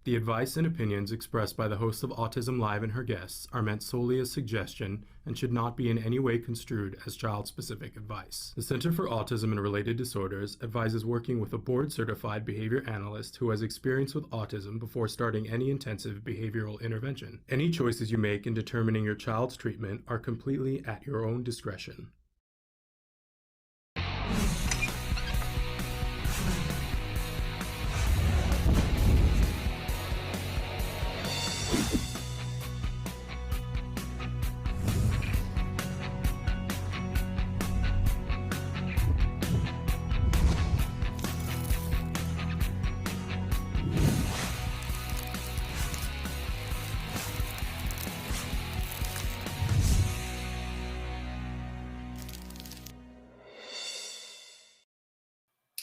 The advice and opinions expressed by the host of Autism Live and her guests are meant solely as suggestion and should not be in any way construed as child-specific advice. The Center for Autism and Related Disorders advises working with a board-certified behavior analyst who has experience with autism before starting any intensive behavioral intervention. Any choices you make in determining your child's treatment are completely at your own discretion.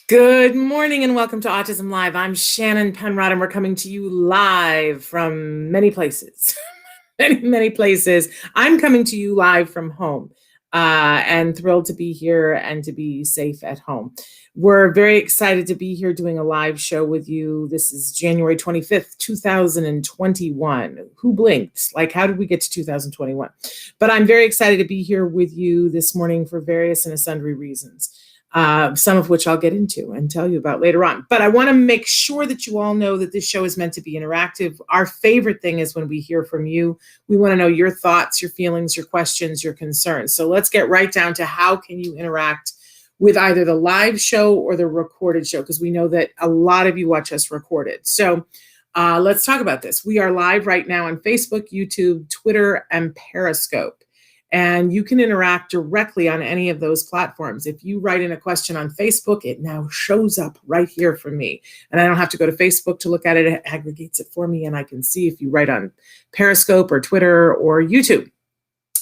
Good morning and welcome to Autism Live. I'm Shannon Penrod and we're coming to you live from many places. many places. I'm coming to you live from home and thrilled to be here and to be safe at home. We're very excited to be here doing a live show with you. This is January 25th, 2021. Who blinked? Like, how did we get to 2021? But I'm very excited to be here with you this morning for various and sundry reasons. Some of which I'll get into and tell you about later on. But I want to make sure that you all know that this show is meant to be interactive. Our favorite thing is when we hear from you. We want to know your thoughts, your feelings, your questions, your concerns. So let's get right down to how can you interact with either the live show or the recorded show, because we know that a lot of you watch us recorded. So let's talk about this. We are live right now on Facebook, YouTube, Twitter, and Periscope. And you can interact directly on any of those platforms. If you write in a question on Facebook, it now shows up right here for me. And I don't have to go to Facebook to look at it. It aggregates it for me. And I can see if you write on Periscope or Twitter or YouTube,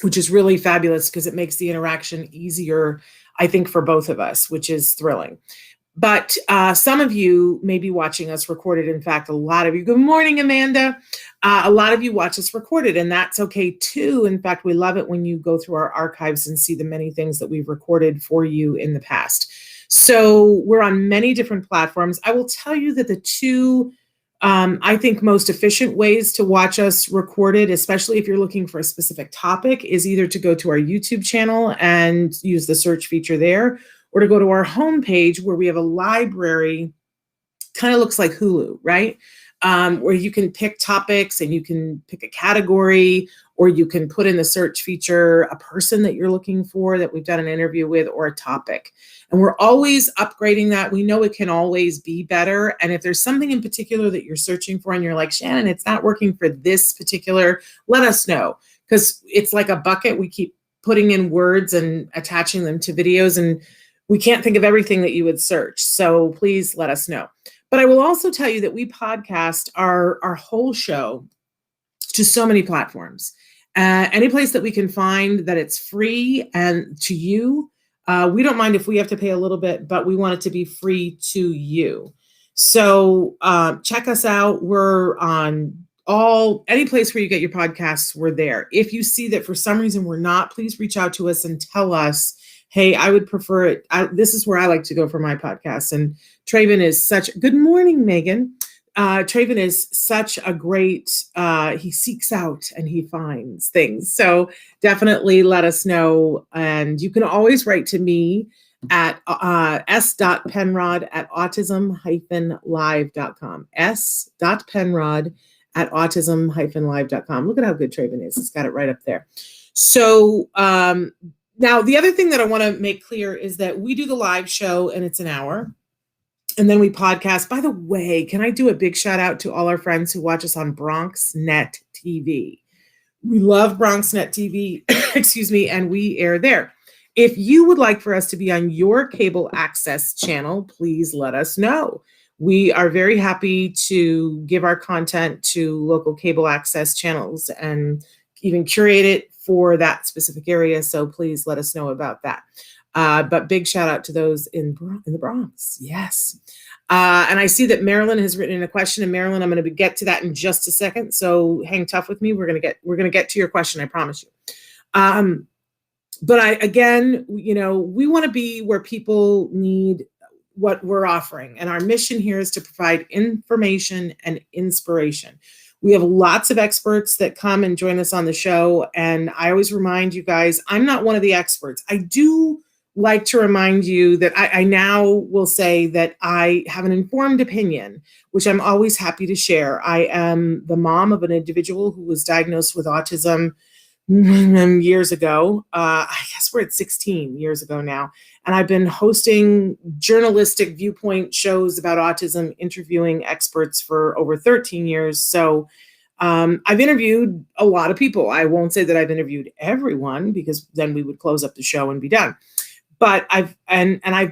which is really fabulous because it makes the interaction easier, I think, for both of us, which is thrilling. But some of you may be watching us recorded. In fact, a lot of you, good morning, Amanda. A lot of you watch us recorded, and that's okay too. In fact, we love it when you go through our archives and see the many things that we've recorded for you in the past. So we're on many different platforms. I will tell you that the two, I think, most efficient ways to watch us recorded, especially if you're looking for a specific topic, is either to go to our YouTube channel and use the search feature there, or to go to our homepage where we have a library, kind of looks like Hulu, right? Where you can pick topics and you can pick a category, or you can put in the search feature a person that you're looking for that we've done an interview with, or a topic. And we're always upgrading that. We know it can always be better. And if there's something in particular that you're searching for and you're like, Shannon, it's not working for this particular, let us know. Because it's like a bucket. We keep putting in words and attaching them to videos, and we can't think of everything that you would search. So please let us know. But I will also tell you that we podcast our whole show to so many platforms. Any place that we can find that it's free and to you. We don't mind if we have to pay a little bit, but we want it to be free to you. So check us out. We're on any place where you get your podcasts, we're there. If you see that for some reason we're not, please reach out to us and tell us, hey, I would prefer it. This is where I like to go for my podcast. And Traven is good morning, Megan. Traven is such a great, he seeks out and he finds things. So definitely let us know. And you can always write to me at s.penrod@autism-live.com. s.penrod@autism-live.com. Look at how good Traven is. It's got it right up there. So, now, the other thing that I want to make clear is that we do the live show and it's an hour, and then we podcast. By the way, can I do a big shout out to all our friends who watch us on BronxNet TV? We love BronxNet TV, excuse me, and we air there. If you would like for us to be on your cable access channel, please let us know. We are very happy to give our content to local cable access channels and even curate it for that specific area. So please let us know about that. But big shout out to those in the Bronx. Yes. And I see that Marilyn has written in a question, and Marilyn, I'm going to get to that in just a second. So hang tough with me. We're going to get to your question. I promise you. But we want to be where people need what we're offering. And our mission here is to provide information and inspiration. We have lots of experts that come and join us on the show. And I always remind you guys, I'm not one of the experts. I do like to remind you that I now will say that I have an informed opinion, which I'm always happy to share. I am the mom of an individual who was diagnosed with autism years ago. I guess we're at 16 years ago now. And I've been hosting journalistic viewpoint shows about autism, interviewing experts for over 13 years. So I've interviewed a lot of people. I won't say that I've interviewed everyone because then we would close up the show and be done. But I've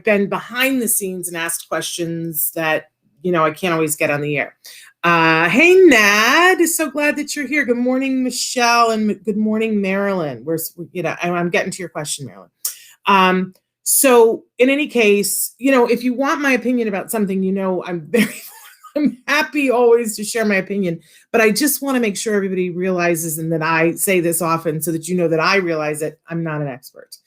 been behind the scenes and asked questions that, I can't always get on the air. Hey, Nad, so glad that you're here. Good morning, Michelle, and good morning, Marilyn. I'm getting to your question, Marilyn. So in any case, if you want my opinion about something, I'm happy always to share my opinion, but I just want to make sure everybody realizes, and that I say this often so that that I realize that I'm not an expert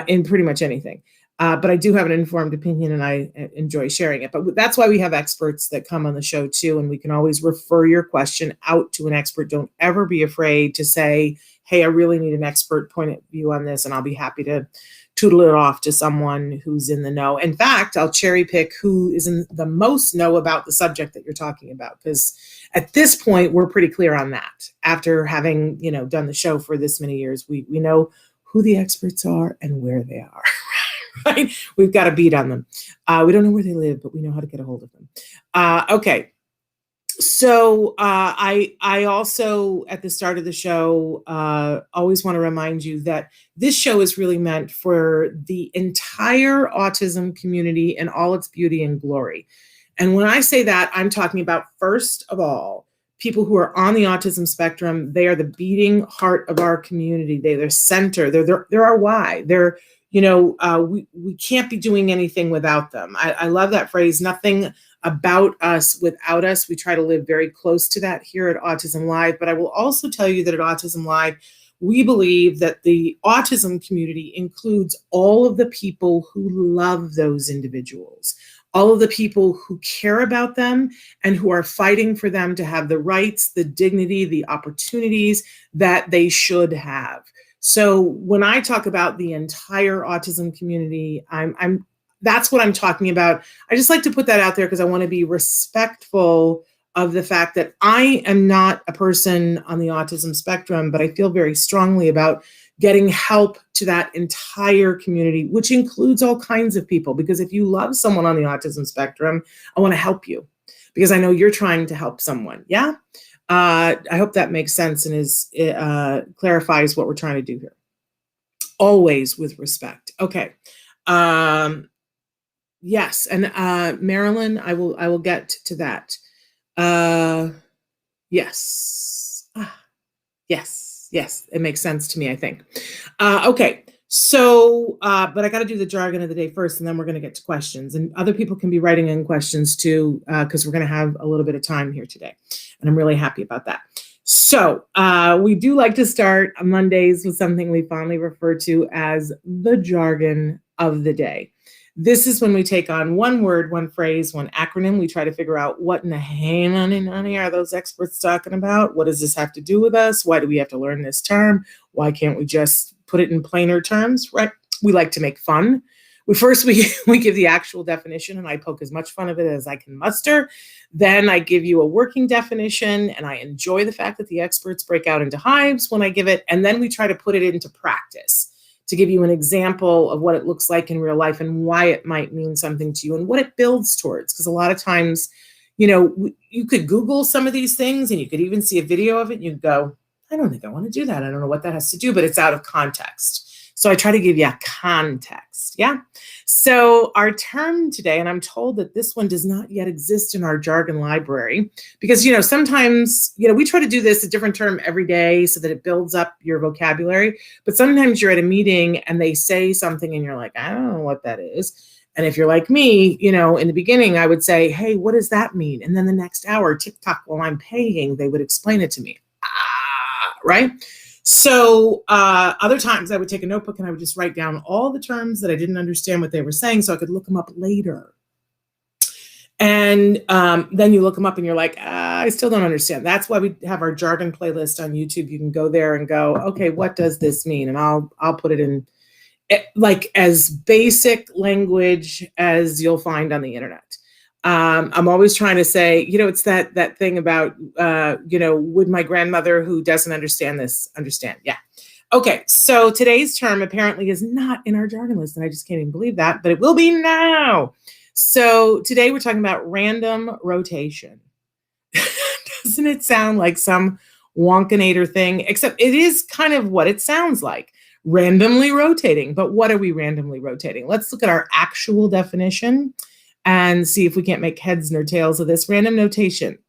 in pretty much anything. But I do have an informed opinion and I enjoy sharing it. But that's why we have experts that come on the show too. And we can always refer your question out to an expert. Don't ever be afraid to say, hey, I really need an expert point of view on this. And I'll be happy to tootle it off to someone who's in the know. In fact, I'll cherry pick who is in the most know about the subject that you're talking about. Because at this point, we're pretty clear on that. After having, done the show for this many years, we know who the experts are and where they are. Right? We've got a beat on them. We don't know where they live, but we know how to get a hold of them. Okay. So I also, at the start of the show, always want to remind you that this show is really meant for the entire autism community in all its beauty and glory. And when I say that, I'm talking about, first of all, people who are on the autism spectrum. They are the beating heart of our community. They're the center. They're our why. They're we can't be doing anything without them. I love that phrase, nothing about us without us. We try to live very close to that here at Autism Live. But I will also tell you that at Autism Live, we believe that the autism community includes all of the people who love those individuals, all of the people who care about them and who are fighting for them to have the rights, the dignity, the opportunities that they should have. So when I talk about the entire autism community, that's what I'm talking about. I just like to put that out there because I want to be respectful of the fact that I am not a person on the autism spectrum, but I feel very strongly about getting help to that entire community, which includes all kinds of people. Because if you love someone on the autism spectrum, I want to help you because I know you're trying to help someone. Yeah. I hope that makes sense and clarifies what we're trying to do here. Always with respect. Okay. Yes. And Marilyn, I will get to that. Yes. Yes. It makes sense to me, I think. Okay. So, but I got to do the jargon of the day first, and then we're going to get to questions. And other people can be writing in questions too, because we're going to have a little bit of time here today. And I'm really happy about that. So we do like to start on Mondays with something we fondly refer to as the jargon of the day. This is when we take on one word, one phrase, one acronym. We try to figure out what in the honey are those experts talking about? What does this have to do with us? Why do we have to learn this term? Why can't we just put it in plainer terms, right? We like to make fun. We give the actual definition, and I poke as much fun of it as I can muster. Then I give you a working definition, and I enjoy the fact that the experts break out into hives when I give it. And then we try to put it into practice to give you an example of what it looks like in real life and why it might mean something to you and what it builds towards. Because a lot of times, you could Google some of these things and you could even see a video of it and you'd go, I don't think I want to do that. I don't know what that has to do, but it's out of context. So I try to give you a context. Yeah. So our term today, and I'm told that this one does not yet exist in our jargon library because, sometimes, we try to do this a different term every day so that it builds up your vocabulary. But sometimes you're at a meeting and they say something and you're like, I don't know what that is. And if you're like me, in the beginning, I would say, hey, what does that mean? And then the next hour, TikTok, while I'm paying, they would explain it to me. Right? So other times I would take a notebook and I would just write down all the terms that I didn't understand what they were saying so I could look them up later. And then you look them up and you're like, I still don't understand. That's why we have our jargon playlist on YouTube. You can go there and go, okay, what does this mean? And I'll put it in like as basic language as you'll find on the internet. I'm always trying to say, it's that thing about, would my grandmother who doesn't understand this understand? Yeah. Okay, so today's term apparently is not in our jargon list, and I just can't even believe that, but it will be now. So today we're talking about random rotation. Doesn't it sound like some wonkinator thing? Except it is kind of what it sounds like, randomly rotating. But what are we randomly rotating? Let's look at our actual definition and see if we can't make heads nor tails of this. Random notation,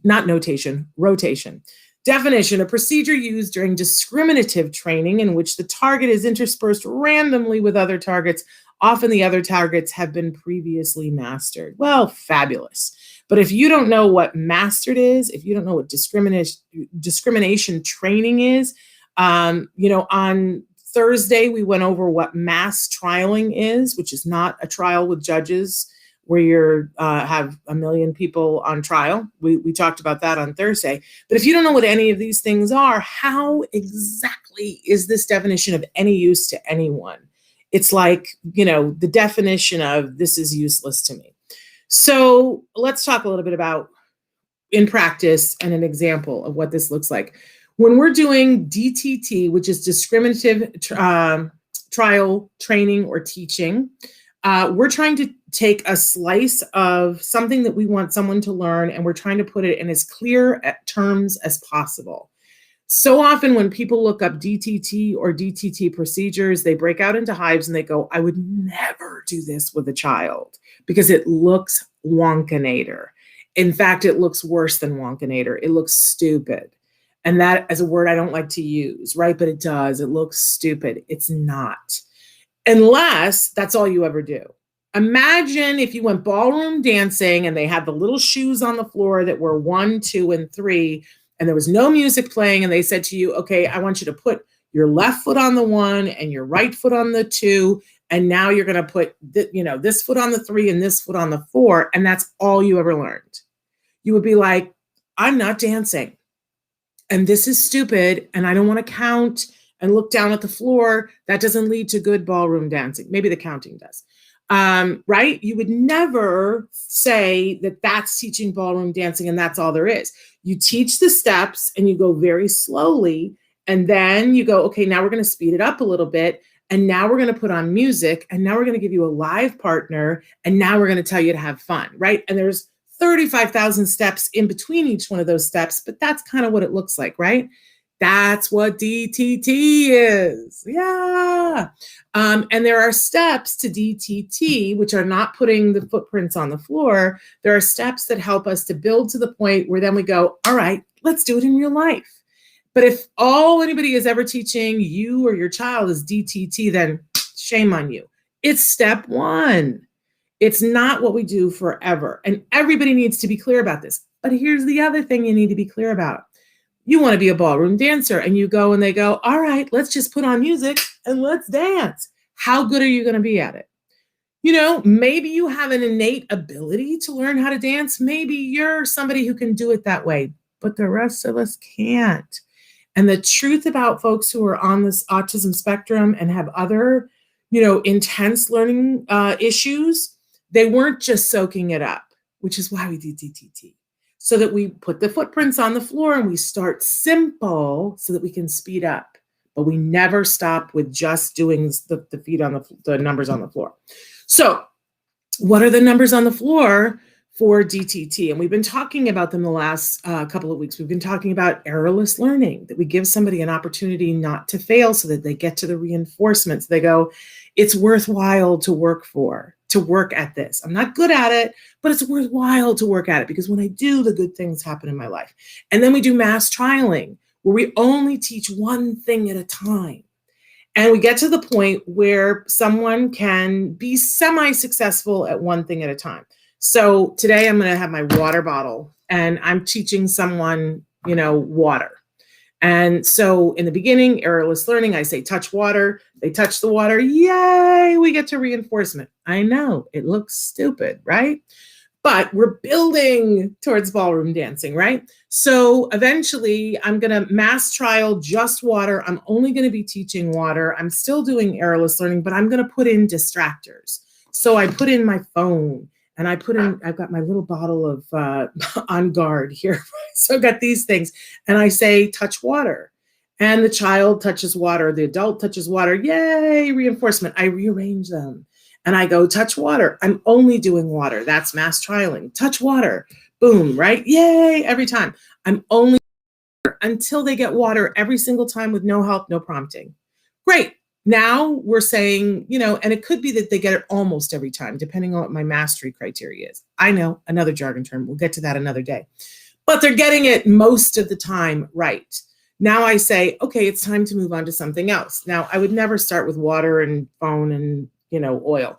not notation, rotation. Definition, a procedure used during discriminative training in which the target is interspersed randomly with other targets. Often the other targets have been previously mastered. Well, fabulous. But if you don't know what mastered is, if you don't know what discrimination training is, on Thursday, we went over what mass trialing is, which is not a trial with judges where you have a million people on trial. We talked about that on Thursday. But if you don't know what any of these things are, how exactly is this definition of any use to anyone? It's like, the definition of this is useless to me. So let's talk a little bit about in practice and an example of what this looks like. When we're doing DTT, which is discriminative trial training or teaching, we're trying to take a slice of something that we want someone to learn, and we're trying to put it in as clear terms as possible. So often when people look up DTT or DTT procedures, they break out into hives and they go, I would never do this with a child because it looks wonkinator. In fact, it looks worse than wonkinator. It looks stupid. And that is a word I don't like to use, right? But it does. It looks stupid. It's not. Unless that's all you ever do. Imagine if you went ballroom dancing and they had the little shoes on the floor that were 1, 2, and 3, and there was no music playing, and they said to you, okay, I want you to put your left foot on the 1 and your right foot on the 2, and now you're going to put this foot on the 3 and this foot on the 4, and that's all you ever learned. You would be like, I'm not dancing, and this is stupid, and I don't want to count and look down at the floor. That doesn't lead to good ballroom dancing. Maybe the counting does. Right? You would never say that that's teaching ballroom dancing and that's all there is. You teach the steps and you go very slowly, and then you go, okay, now we're going to speed it up a little bit, and now we're going to put on music, and now we're going to give you a live partner, and now we're going to tell you to have fun, right? And there's 35,000 steps in between each one of those steps, but that's kind of what it looks like, right? That's what DTT is. Yeah. And there are steps to DTT, which are not putting the footprints on the floor. There are steps that help us to build to the point where then we go, all right, let's do it in real life. But if all anybody is ever teaching you or your child is DTT, then shame on you. It's step 1. It's not what we do forever. And everybody needs to be clear about this. But here's the other thing you need to be clear about. You want to be a ballroom dancer, and you go and they go, all right, let's just put on music and let's dance. How good are you going to be at it? Maybe you have an innate ability to learn how to dance. Maybe you're somebody who can do it that way, but the rest of us can't. And the truth about folks who are on this autism spectrum and have other, intense learning issues, they weren't just soaking it up, which is why we do DTT. So that we put the footprints on the floor and we start simple so that we can speed up. But we never stop with just doing the feet on the numbers on the floor. So what are the numbers on the floor for DTT? And we've been talking about them the last couple of weeks. We've been talking about errorless learning, that we give somebody an opportunity not to fail so that they get to the reinforcements. They go, it's worthwhile to work at this. I'm not good at it, but it's worthwhile to work at it because when I do, the good things happen in my life. And then we do mass trialing, where we only teach one thing at a time. And we get to the point where someone can be semi-successful at one thing at a time. So today I'm going to have my water bottle and I'm teaching someone, water. And so in the beginning, errorless learning, I say, touch water. They touch the water. Yay, we get to reinforcement. I know it looks stupid, right? But we're building towards ballroom dancing, right? So eventually I'm going to mass trial just water. I'm only going to be teaching water. I'm still doing errorless learning, but I'm going to put in distractors. So I put in my phone, and I've got my little bottle of On Guard here. So I've got these things, and I say, touch water. And the child touches water, the adult touches water, yay, reinforcement. I rearrange them. And I go, touch water. I'm only doing water. That's mass trialing. Touch water. Boom, right? Yay, every time. I'm only until they get water every single time with no help, no prompting. Great. Now we're saying, and it could be that they get it almost every time, depending on what my mastery criteria is. I know, another jargon term. We'll get to that another day. But they're getting it most of the time right. Now I say, okay, it's time to move on to something else. Now, I would never start with water and phone and, oil.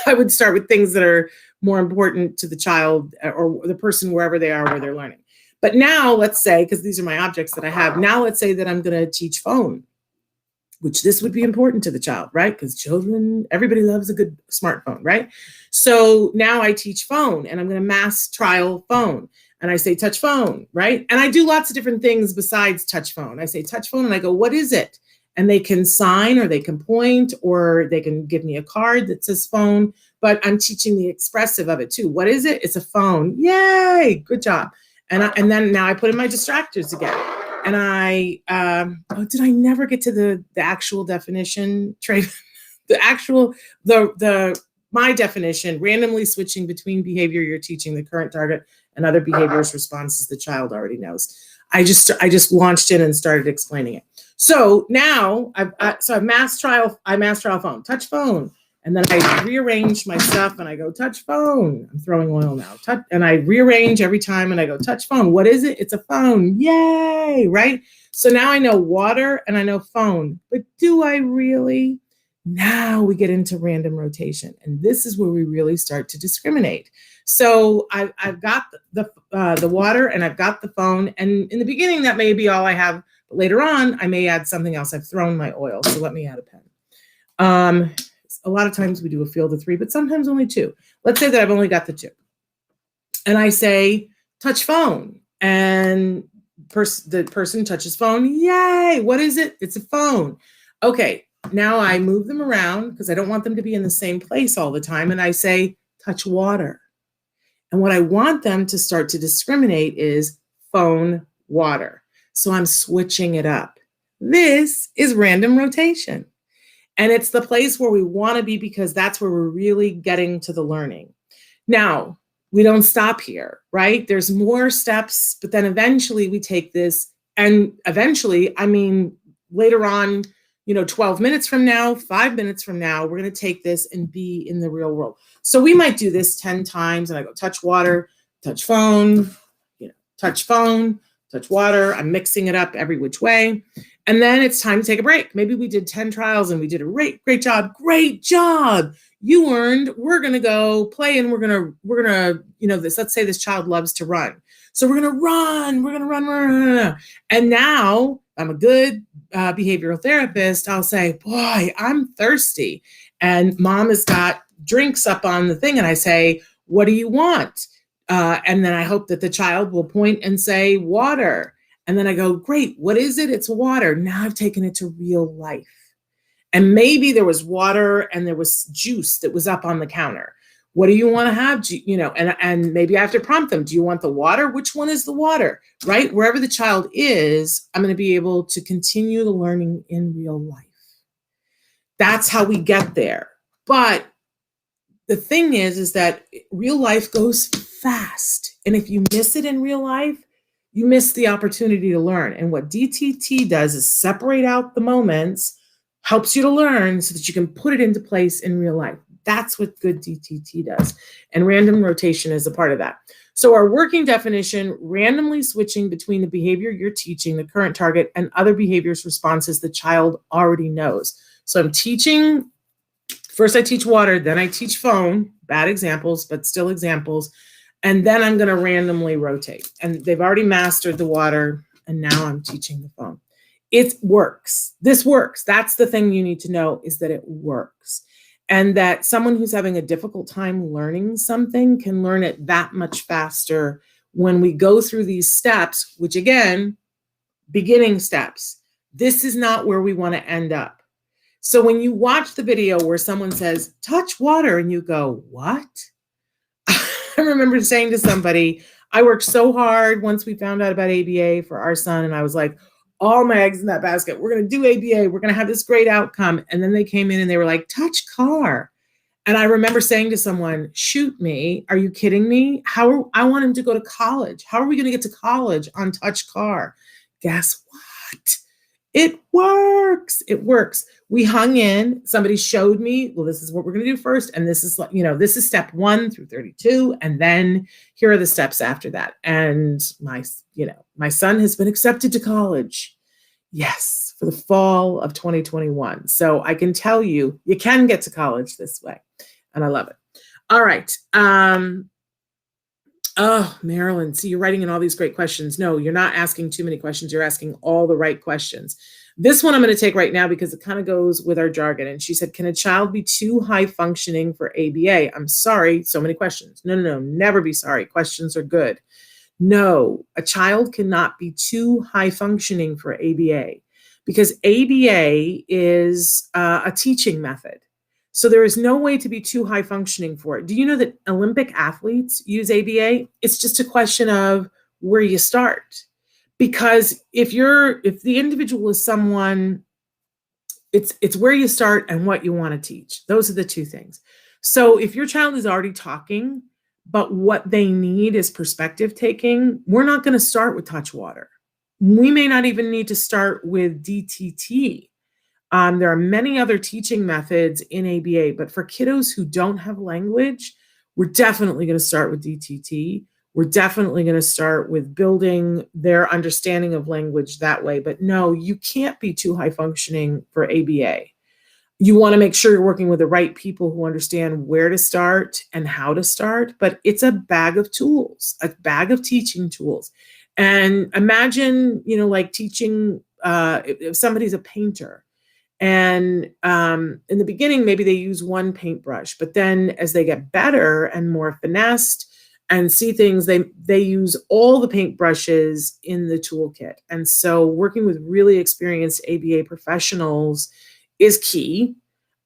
I would start with things that are more important to the child or the person wherever they are, where they're learning. But now let's say, because these are my objects that I have, now let's say that I'm going to teach phone, which this would be important to the child, right? Because children, everybody loves a good smartphone, right? So now I teach phone, and I'm going to mass trial phone. And I say, touch phone, right? And I do lots of different things besides touch phone. I say, touch phone, and I go, what is it? And they can sign, or they can point, or they can give me a card that says phone, but I'm teaching the expressive of it too. What is it? It's a phone. Yay, good job. And then now I put in my distractors again. And did I never get to the actual definition? My definition, randomly switching between behavior you're teaching the current target and other behaviors responses the child already knows. I just launched in and started explaining it. So now I mass trial phone, touch phone. And then I rearrange my stuff and I go, touch phone. I'm throwing oil now. And I rearrange every time and I go, touch phone. What is it? It's a phone. Yay, right? So now I know water and I know phone. But do I really? Now we get into random rotation. And this is where we really start to discriminate. So I've got the water and I've got the phone. And in the beginning, that may be all I have. But later on, I may add something else. I've thrown my oil. So let me add a pen. A lot of times we do a field of 3, but sometimes only 2. Let's say that I've only got the 2. And I say, touch phone. And the person touches phone. Yay. What is it? It's a phone. Okay. Now I move them around because I don't want them to be in the same place all the time. And I say, touch water. And what I want them to start to discriminate is phone, water. So I'm switching it up. This is random rotation. And it's the place where we want to be because that's where we're really getting to the learning. Now, we don't stop here, right? There's more steps, but then eventually we take this, and eventually, I mean, later on, 12 minutes from now, 5 minutes from now, we're going to take this and be in the real world. So we might do this 10 times, and I go touch water, touch phone, touch phone, touch water. I'm mixing it up every which way. And then it's time to take a break. Maybe we did 10 trials and we did a great job. Great job. You earned. We're going to go play and we're going to, let's say this child loves to run. So we're going to run. And now I'm a good behavioral therapist. I'll say, boy, I'm thirsty. And mom has got drinks up on the thing. And I say, what do you want? And then I hope that the child will point and say water. And then I go, great, what is it? It's water. Now I've taken it to real life. And maybe there was water and there was juice that was up on the counter. What do you want to have? And maybe I have to prompt them. Do you want the water? Which one is the water? Right? Wherever the child is, I'm going to be able to continue the learning in real life. That's how we get there. But the thing is that real life goes fast. And if you miss it in real life, you miss the opportunity to learn. And what DTT does is separate out the moments, helps you to learn so that you can put it into place in real life. That's what good DTT does. And random rotation is a part of that. So our working definition, randomly switching between the behavior you're teaching, the current target, and other behaviors responses the child already knows. So I'm teaching, first I teach water, then I teach phone, bad examples, but still examples. And then I'm going to randomly rotate. And they've already mastered the water. And now I'm teaching the phone. It works. This works. That's the thing you need to know, is that it works. and that someone who's having a difficult time learning something can learn it that much faster when we go through these steps, which again, beginning steps. This is not where we want to end up. So when you watch the video where someone says, touch water, and you go, what? I remember saying to somebody, I worked so hard once we found out about ABA for our son, and I was like, all my eggs in that basket. We're going to do ABA. We're going to have this great outcome. And then they came in and they were like, touch car. And I remember saying to someone, shoot me. Are you kidding me? I want him to go to college. How are we going to get to college on touch car? Guess what? It works. It works. We hung in. Somebody showed me, well, this is what we're going to do first. And this is, this is step 1 through 32. And then here are the steps after that. And my son has been accepted to college. Yes, for the fall of 2021. So I can tell you, you can get to college this way. And I love it. All right. Oh, Marilyn, see, you're writing in all these great questions. No, you're not asking too many questions. You're asking all the right questions. This one I'm going to take right now because it kind of goes with our jargon. And she said, can a child be too high functioning for ABA? I'm sorry, so many questions. No, never be sorry. Questions are good. No, a child cannot be too high functioning for ABA because ABA is a teaching method. So there is no way to be too high functioning for it. Do you know that Olympic athletes use ABA? It's just a question of where you start. Because if the individual is someone, it's where you start and what you want to teach. Those are the two things. So if your child is already talking, but what they need is perspective taking, we're not going to start with touch water. We may not even need to start with DTT. There are many other teaching methods in ABA, but for kiddos who don't have language, we're definitely going to start with DTT. We're definitely going to start with building their understanding of language that way. But no, you can't be too high functioning for ABA. You want to make sure you're working with the right people who understand where to start and how to start, but it's a bag of tools, a bag of teaching tools. And imagine, like teaching, if somebody's a painter, and in the beginning, maybe they use one paintbrush, but then as they get better and more finessed and see things, they use all the paintbrushes in the toolkit. And so working with really experienced ABA professionals is key.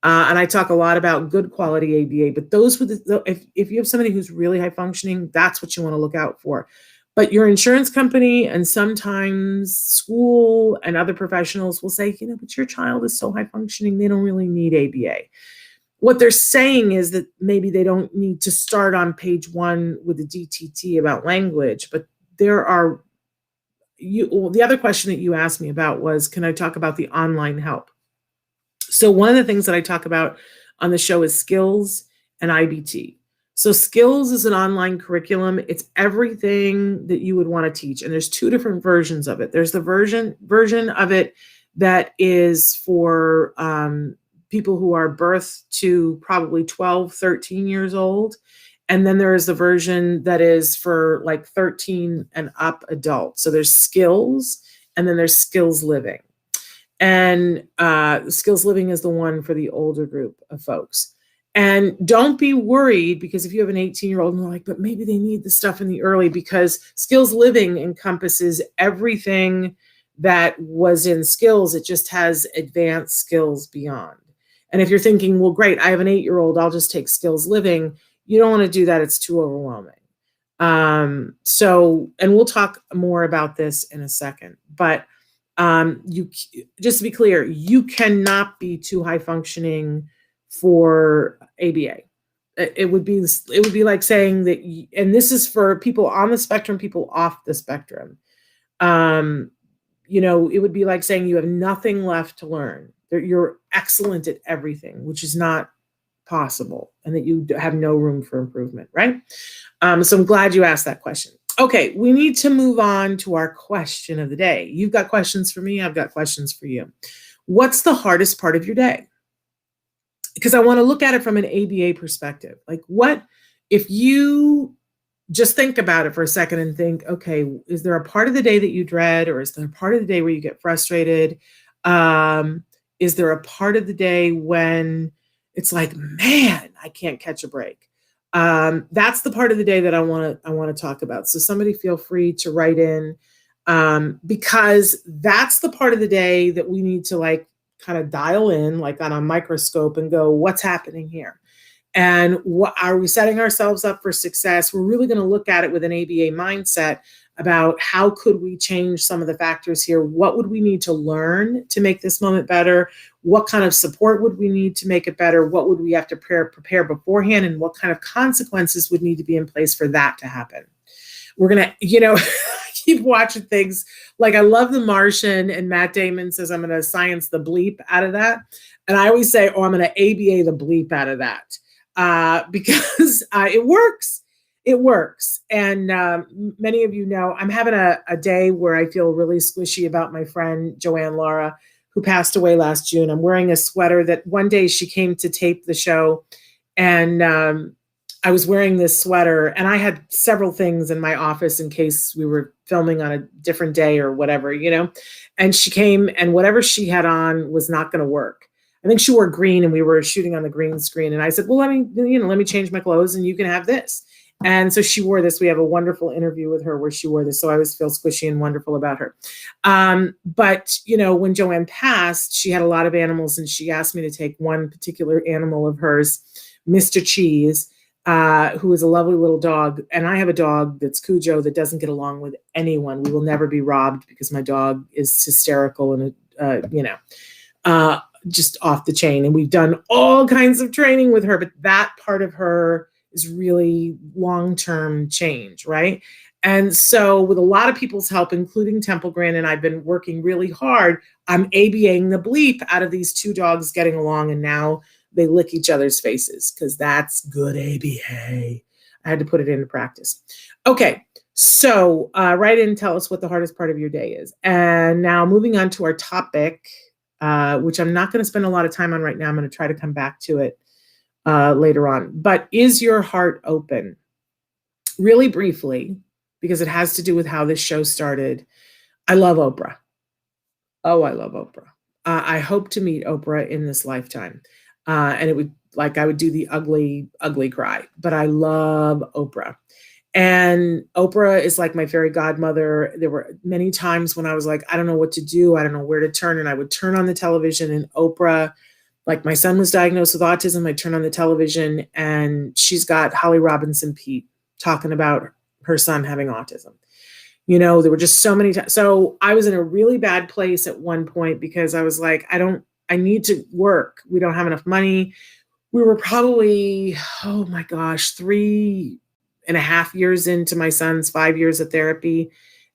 And I talk a lot about good quality ABA, but those with if you have somebody who's really high functioning, that's what you want to look out for. But your insurance company and sometimes school and other professionals will say, but your child is so high functioning, they don't really need ABA. What they're saying is that maybe they don't need to start on page 1 with the DTT about language, but there are, the other question that you asked me about was, can I talk about the online help? So one of the things that I talk about on the show is skills and IBT. So skills is an online curriculum. It's everything that you would want to teach. And there's 2 different versions of it. There's the version of it that is for people who are birth to probably 12, 13 years old. And then there is the version that is for like 13 and up adults. So there's skills and then there's skills living. And skills living is the one for the older group of folks. And don't be worried, because if you have an 18-year-old and they're like, but maybe they need the stuff in the early, because skills living encompasses everything that was in skills. It just has advanced skills beyond. And if you're thinking, well, great, I have an 8-year-old, I'll just take skills living. You don't want to do that. It's too overwhelming. And we'll talk more about this in a second, but you just to be clear, you cannot be too high functioning for ABA. It would be like saying that, and this is for people on the spectrum, people off the spectrum. It would be like saying you have nothing left to learn. You're excellent at everything, which is not possible, and that you have no room for improvement, right? So I'm glad you asked that question. Okay, we need to move on to our question of the day. You've got questions for me. I've got questions for you. What's the hardest part of your day? Because I want to look at it from an ABA perspective. Like, what if you just think about it for a second and think, okay, is there a part of the day that you dread, or is there a part of the day where you get frustrated? Is there a part of the day when it's like, man, I can't catch a break. That's the part of the day that I want to talk about. So somebody feel free to write in, because that's the part of the day that we need to like kind of dial in, like on a microscope, and go, what's happening here? And what are we setting ourselves up for success? We're really going to look at it with an ABA mindset about how could we change some of the factors here? What would we need to learn to make this moment better? What kind of support would we need to make it better? What would we have to prepare beforehand? And what kind of consequences would need to be in place for that to happen? We're going to, keep watching things like I love The Martian, and Matt Damon says, I'm going to science the bleep out of that. And I always say, I'm going to ABA the bleep out of that, because it works. It works. And many of you know, I'm having a day where I feel really squishy about my friend, Joanne Laura, who passed away last June. I'm wearing a sweater that one day she came to tape the show, and I was wearing this sweater, and I had several things in my office in case we were filming on a different day or whatever, and she came, and whatever she had on was not going to work. I think she wore green, and we were shooting on the green screen. And I said, well, let me change my clothes and you can have this. And so she wore this. We have a wonderful interview with her where she wore this. So I always feel squishy and wonderful about her. But, when Joanne passed, she had a lot of animals, and she asked me to take one particular animal of hers, Mr. Cheese, who is a lovely little dog. And I have a dog that's Cujo that doesn't get along with anyone. We will never be robbed because my dog is hysterical and, just off the chain. And we've done all kinds of training with her, but that part of her is really long-term change, right? And so with a lot of people's help, including Temple Grant, and I've been working really hard, I'm ABAing the bleep out of these two dogs getting along, and now they lick each other's faces, because that's good ABA. I had to put it into practice. Okay, so write in and tell us what the hardest part of your day is. And now moving on to our topic, which I'm not going to spend a lot of time on right now. I'm going to try to come back to it later on. But is your heart open? Really briefly, because it has to do with how this show started. I love Oprah. Oh, I love Oprah. I hope to meet Oprah in this lifetime. And it would, I would do the ugly, ugly cry, but I love Oprah. And Oprah is like my fairy godmother. There were many times when I was like, I don't know what to do. I don't know where to turn. And I would turn on the television, and Oprah, like my son was diagnosed with autism. I turn on the television, and she's got Holly Robinson Peete talking about her son having autism. There were just so many times. So I was in a really bad place at one point, because I was like, I need to work. We don't have enough money. We were probably, oh my gosh, 3.5 years into my son's 5 years of therapy.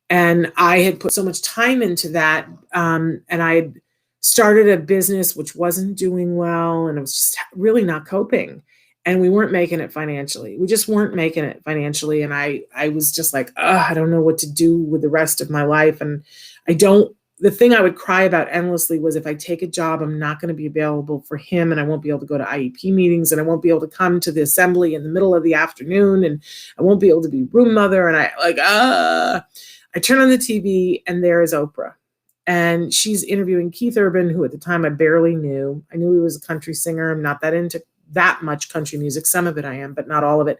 And I had put so much time into that. And I had started a business which wasn't doing well, and I was just really not coping. And we weren't making it financially. We just weren't making it financially. And I was just like, I don't know what to do with the rest of my life. And the thing I would cry about endlessly was, if I take a job, I'm not going to be available for him, and I won't be able to go to IEP meetings, and I won't be able to come to the assembly in the middle of the afternoon, and I won't be able to be room mother. And I turn on the TV, and there is Oprah. And she's interviewing Keith Urban, who at the time I barely knew. I knew he was a country singer. I'm not that into that much country music. Some of it I am, but not all of it.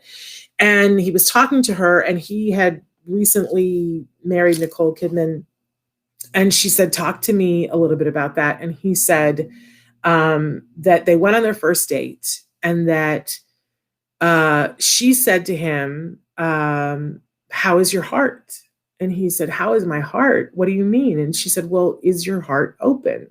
And he was talking to her, and he had recently married Nicole Kidman. And she said, talk to me a little bit about that. And he said that they went on their first date, and that she said to him, how is your heart? And he said, how is my heart? What do you mean? And she said, well, is your heart open?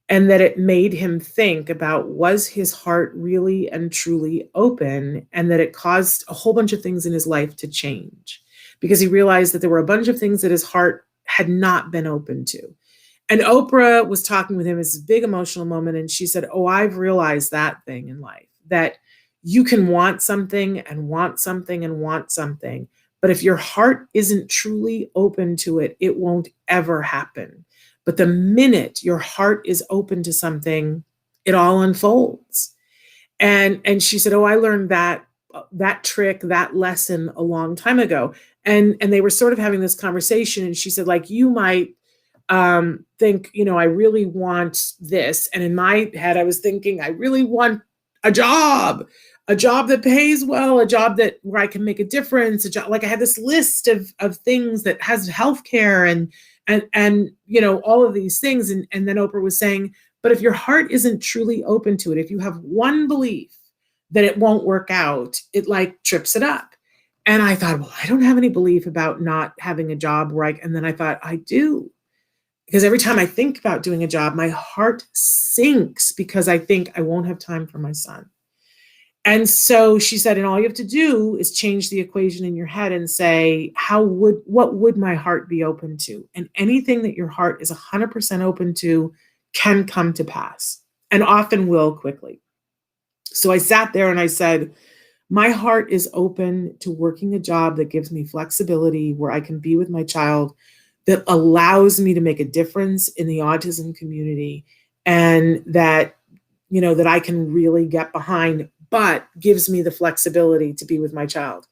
And that it made him think about, was his heart really and truly open? And that it caused a whole bunch of things in his life to change, because he realized that there were a bunch of things that his heart had not been open to. And Oprah was talking with him. It's a big emotional moment. And she said, I've realized that thing in life, that you can want something and want something and want something. But if your heart isn't truly open to it, it won't ever happen. But the minute your heart is open to something, it all unfolds. And she said, I learned that trick, that lesson a long time ago. And they were sort of having this conversation. And she said, you might think, I really want this. And in my head, I was thinking, I really want a job, a job that pays well, a job that where I can make a difference, a job like I had this list of things that has healthcare and all of these things. And then Oprah was saying, but if your heart isn't truly open to it, if you have one belief that it won't work out, it like trips it up. And I thought, well, I don't have any belief about not having a job, right? And then I thought, I do. Because every time I think about doing a job, my heart sinks because I think I won't have time for my son. And so she said, and all you have to do is change the equation in your head and say, what would my heart be open to? And anything that your heart is 100% open to can come to pass and often will quickly. So I sat there and I said, my heart is open to working a job that gives me flexibility where I can be with my child, that allows me to make a difference in the autism community, and that, that I can really get behind, but gives me the flexibility to be with my child.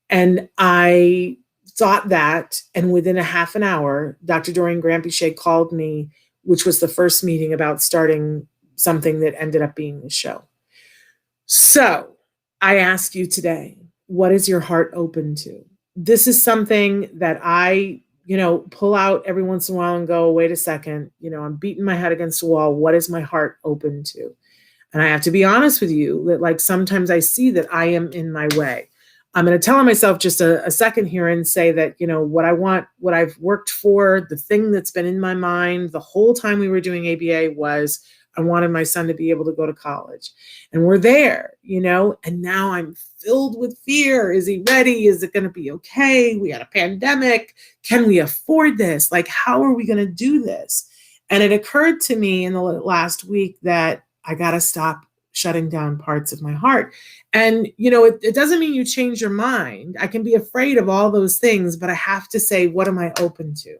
And I thought that, and within a half an hour, Dr. Doreen Granpeesheh called me, which was the first meeting about starting something that ended up being the show. So I ask you today, what is your heart open to? This is something that I, pull out every once in a while and go, wait a second, I'm beating my head against the wall. What is my heart open to? And I have to be honest with you that like sometimes I see that I am in my way. I'm going to tell myself just a second here and say that, what I want, what I've worked for, the thing that's been in my mind the whole time we were doing ABA was I wanted my son to be able to go to college. And we're there, and now I'm filled with fear. Is he ready? Is it going to be okay? We had a pandemic. Can we afford this? Like, how are we going to do this? And it occurred to me in the last week that I got to stop shutting down parts of my heart. And, it doesn't mean you change your mind. I can be afraid of all those things, but I have to say, what am I open to?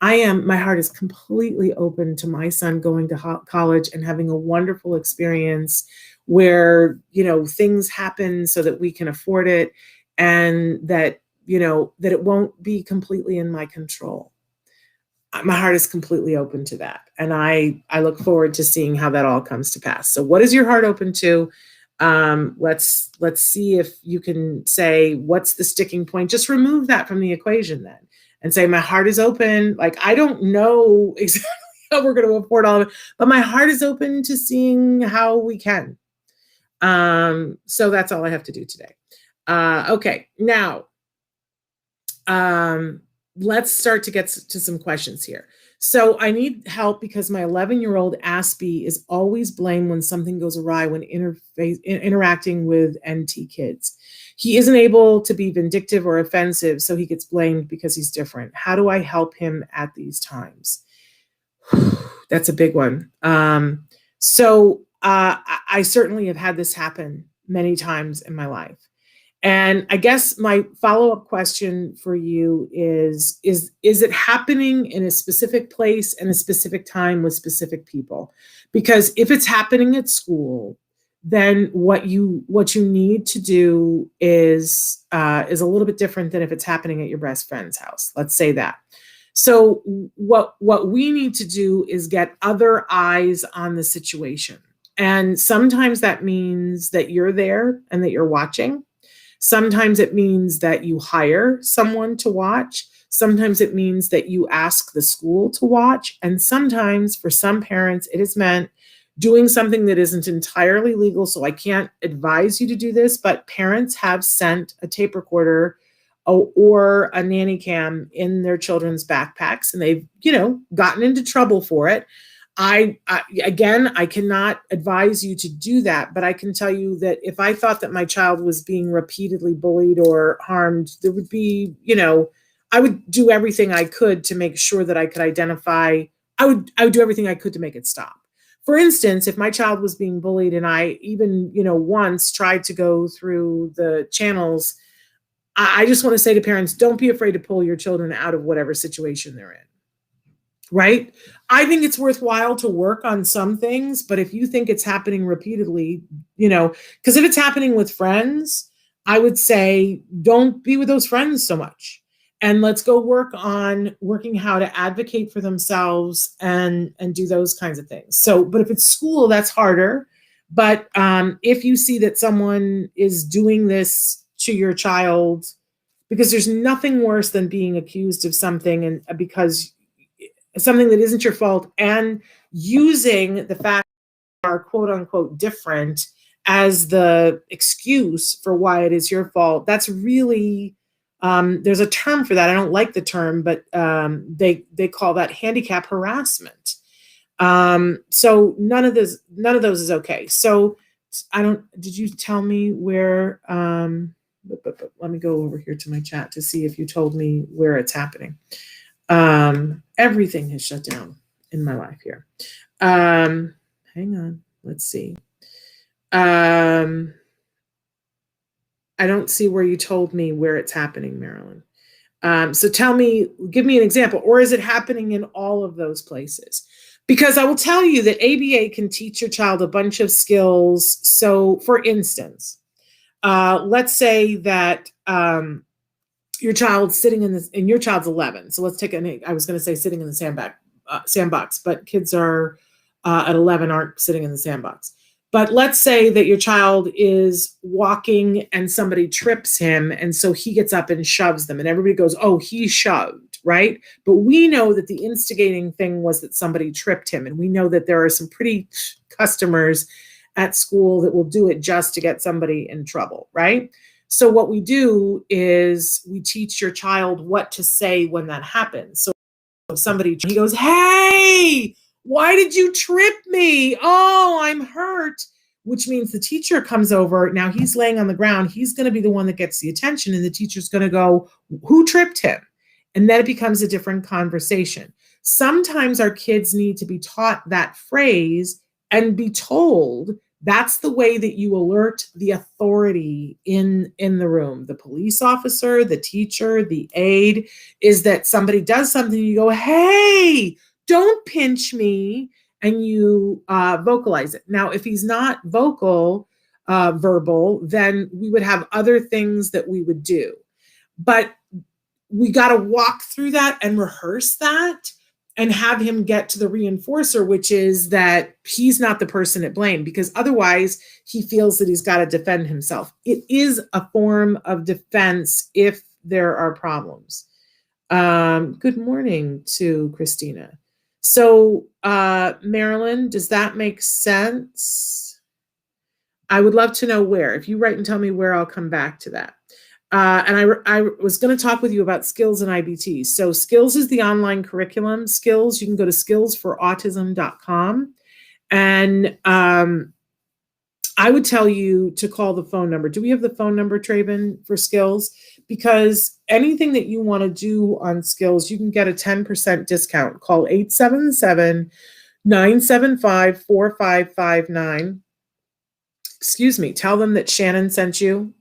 My heart is completely open to my son going to college and having a wonderful experience where, things happen so that we can afford it, and that, that it won't be completely in my control. My heart is completely open to that. And I look forward to seeing how that all comes to pass. So what is your heart open to? Let's see if you can say, what's the sticking point? Just remove that from the equation then and say, my heart is open. Like, I don't know exactly how we're going to afford all of it, but my heart is open to seeing how we can. So that's all I have to do today. Okay. Now, let's start to get to some questions here. So I need help because my 11-year-old Aspie is always blamed when something goes awry when interacting with NT kids. He isn't able to be vindictive or offensive, so he gets blamed because he's different. How do I help him at these times? That's a big one. So I certainly have had this happen many times in my life. And I guess my follow-up question for you is it happening in a specific place and a specific time with specific people? Because if it's happening at school, then what you need to do is a little bit different than if it's happening at your best friend's house. Let's say that. So what we need to do is get other eyes on the situation. And sometimes that means that you're there and that you're watching. Sometimes it means that you hire someone to watch. Sometimes it means that you ask the school to watch. And sometimes for some parents, it has meant doing something that isn't entirely legal. So I can't advise you to do this, but parents have sent a tape recorder or a nanny cam in their children's backpacks, and they've, gotten into trouble for it. I cannot advise you to do that, but I can tell you that if I thought that my child was being repeatedly bullied or harmed, there would be, I would do everything I could to make sure that I could identify. I would do everything I could to make it stop. For instance, if my child was being bullied and I even, once tried to go through the channels, I just want to say to parents, don't be afraid to pull your children out of whatever situation they're in. Right? I think it's worthwhile to work on some things, but if you think it's happening repeatedly, because if it's happening with friends, I would say don't be with those friends so much. And let's go work on working how to advocate for themselves and do those kinds of things. So, but if it's school, that's harder. But if you see that someone is doing this to your child, because there's nothing worse than being accused of something and because something that isn't your fault, and using the fact that you are quote unquote different as the excuse for why it is your fault. That's really there's a term for that. I don't like the term, but they call that handicap harassment. So none of those is okay. So did you tell me where, but let me go over here to my chat to see if you told me where it's happening. Everything has shut down in my life here. Hang on, let's see. I don't see where you told me where it's happening, Marilyn. So tell me, give me an example, or is it happening in all of those places? Because I will tell you that ABA can teach your child a bunch of skills. So for instance, let's say that your child's sitting and your child's 11. So let's take I was going to say sitting in the sandbox, but kids are at 11 aren't sitting in the sandbox. But let's say that your child is walking and somebody trips him, and so he gets up and shoves them, and everybody goes, oh, he shoved, right? But we know that the instigating thing was that somebody tripped him, and we know that there are some pretty customers at school that will do it just to get somebody in trouble, right? So what we do is we teach your child what to say when that happens. So if he goes, hey, why did you trip me? Oh, I'm hurt. Which means the teacher comes over. Now he's laying on the ground. He's going to be the one that gets the attention. And the teacher's going to go, who tripped him? And then it becomes a different conversation. Sometimes our kids need to be taught that phrase and be told that's the way that you alert the authority in the room. The police officer, the teacher, the aide, is that somebody does something, you go, hey, don't pinch me, and you vocalize it. Now, if he's not verbal, then we would have other things that we would do. But we got to walk through that and rehearse that and have him get to the reinforcer, which is that he's not the person at blame, because otherwise he feels that he's got to defend himself. It is a form of defense if there are problems. Good morning to Christina. So, Marilyn, does that make sense? I would love to know where. If you write and tell me where, I'll come back to that. And I was going to talk with you about Skills and IBT. So Skills is the online curriculum. Skills, you can go to skillsforautism.com. And I would tell you to call the phone number. Do we have the phone number, Traven, for Skills? Because anything that you want to do on Skills, you can get a 10% discount. Call 877-975-4559. Excuse me. Tell them that Shannon sent you,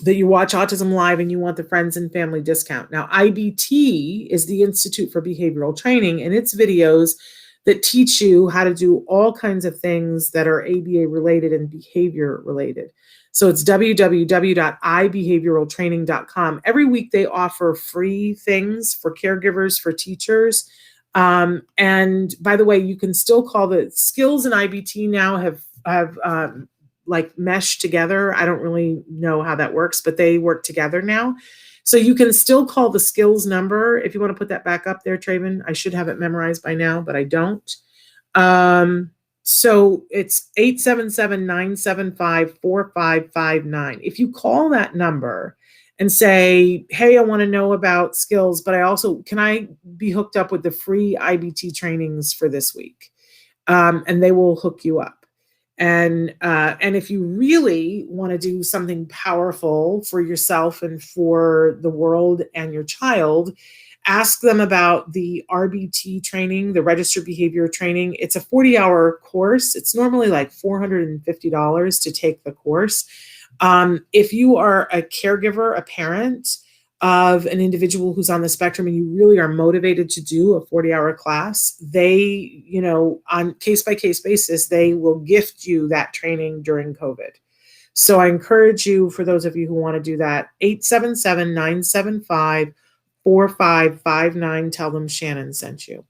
that you watch Autism Live and you want the friends and family discount. Now, IBT is the Institute for Behavioral Training, and it's videos that teach you how to do all kinds of things that are ABA related and behavior related. So it's www.ibehavioraltraining.com. Every week they offer free things for caregivers, for teachers. And by the way, you can still call the Skills and IBT now have like meshed together. I don't really know how that works, but they work together now. So you can still call the Skills number. If you want to put that back up there, Traven, I should have it memorized by now, but I don't. So it's 877-975-4559. If you call that number and say, hey, I want to know about Skills, but can I be hooked up with the free IBT trainings for this week? And they will hook you up. And if you really want to do something powerful for yourself and for the world and your child, ask them about the RBT training, the Registered Behavior Training. It's a 40-hour course. It's normally like $450 to take the course. If you are a caregiver, a parent of an individual who's on the spectrum and you really are motivated to do a 40-hour class, they, on case-by-case basis, they will gift you that training during COVID. So I encourage you, for those of you who want to do that, 877-975-4559, tell them Shannon sent you.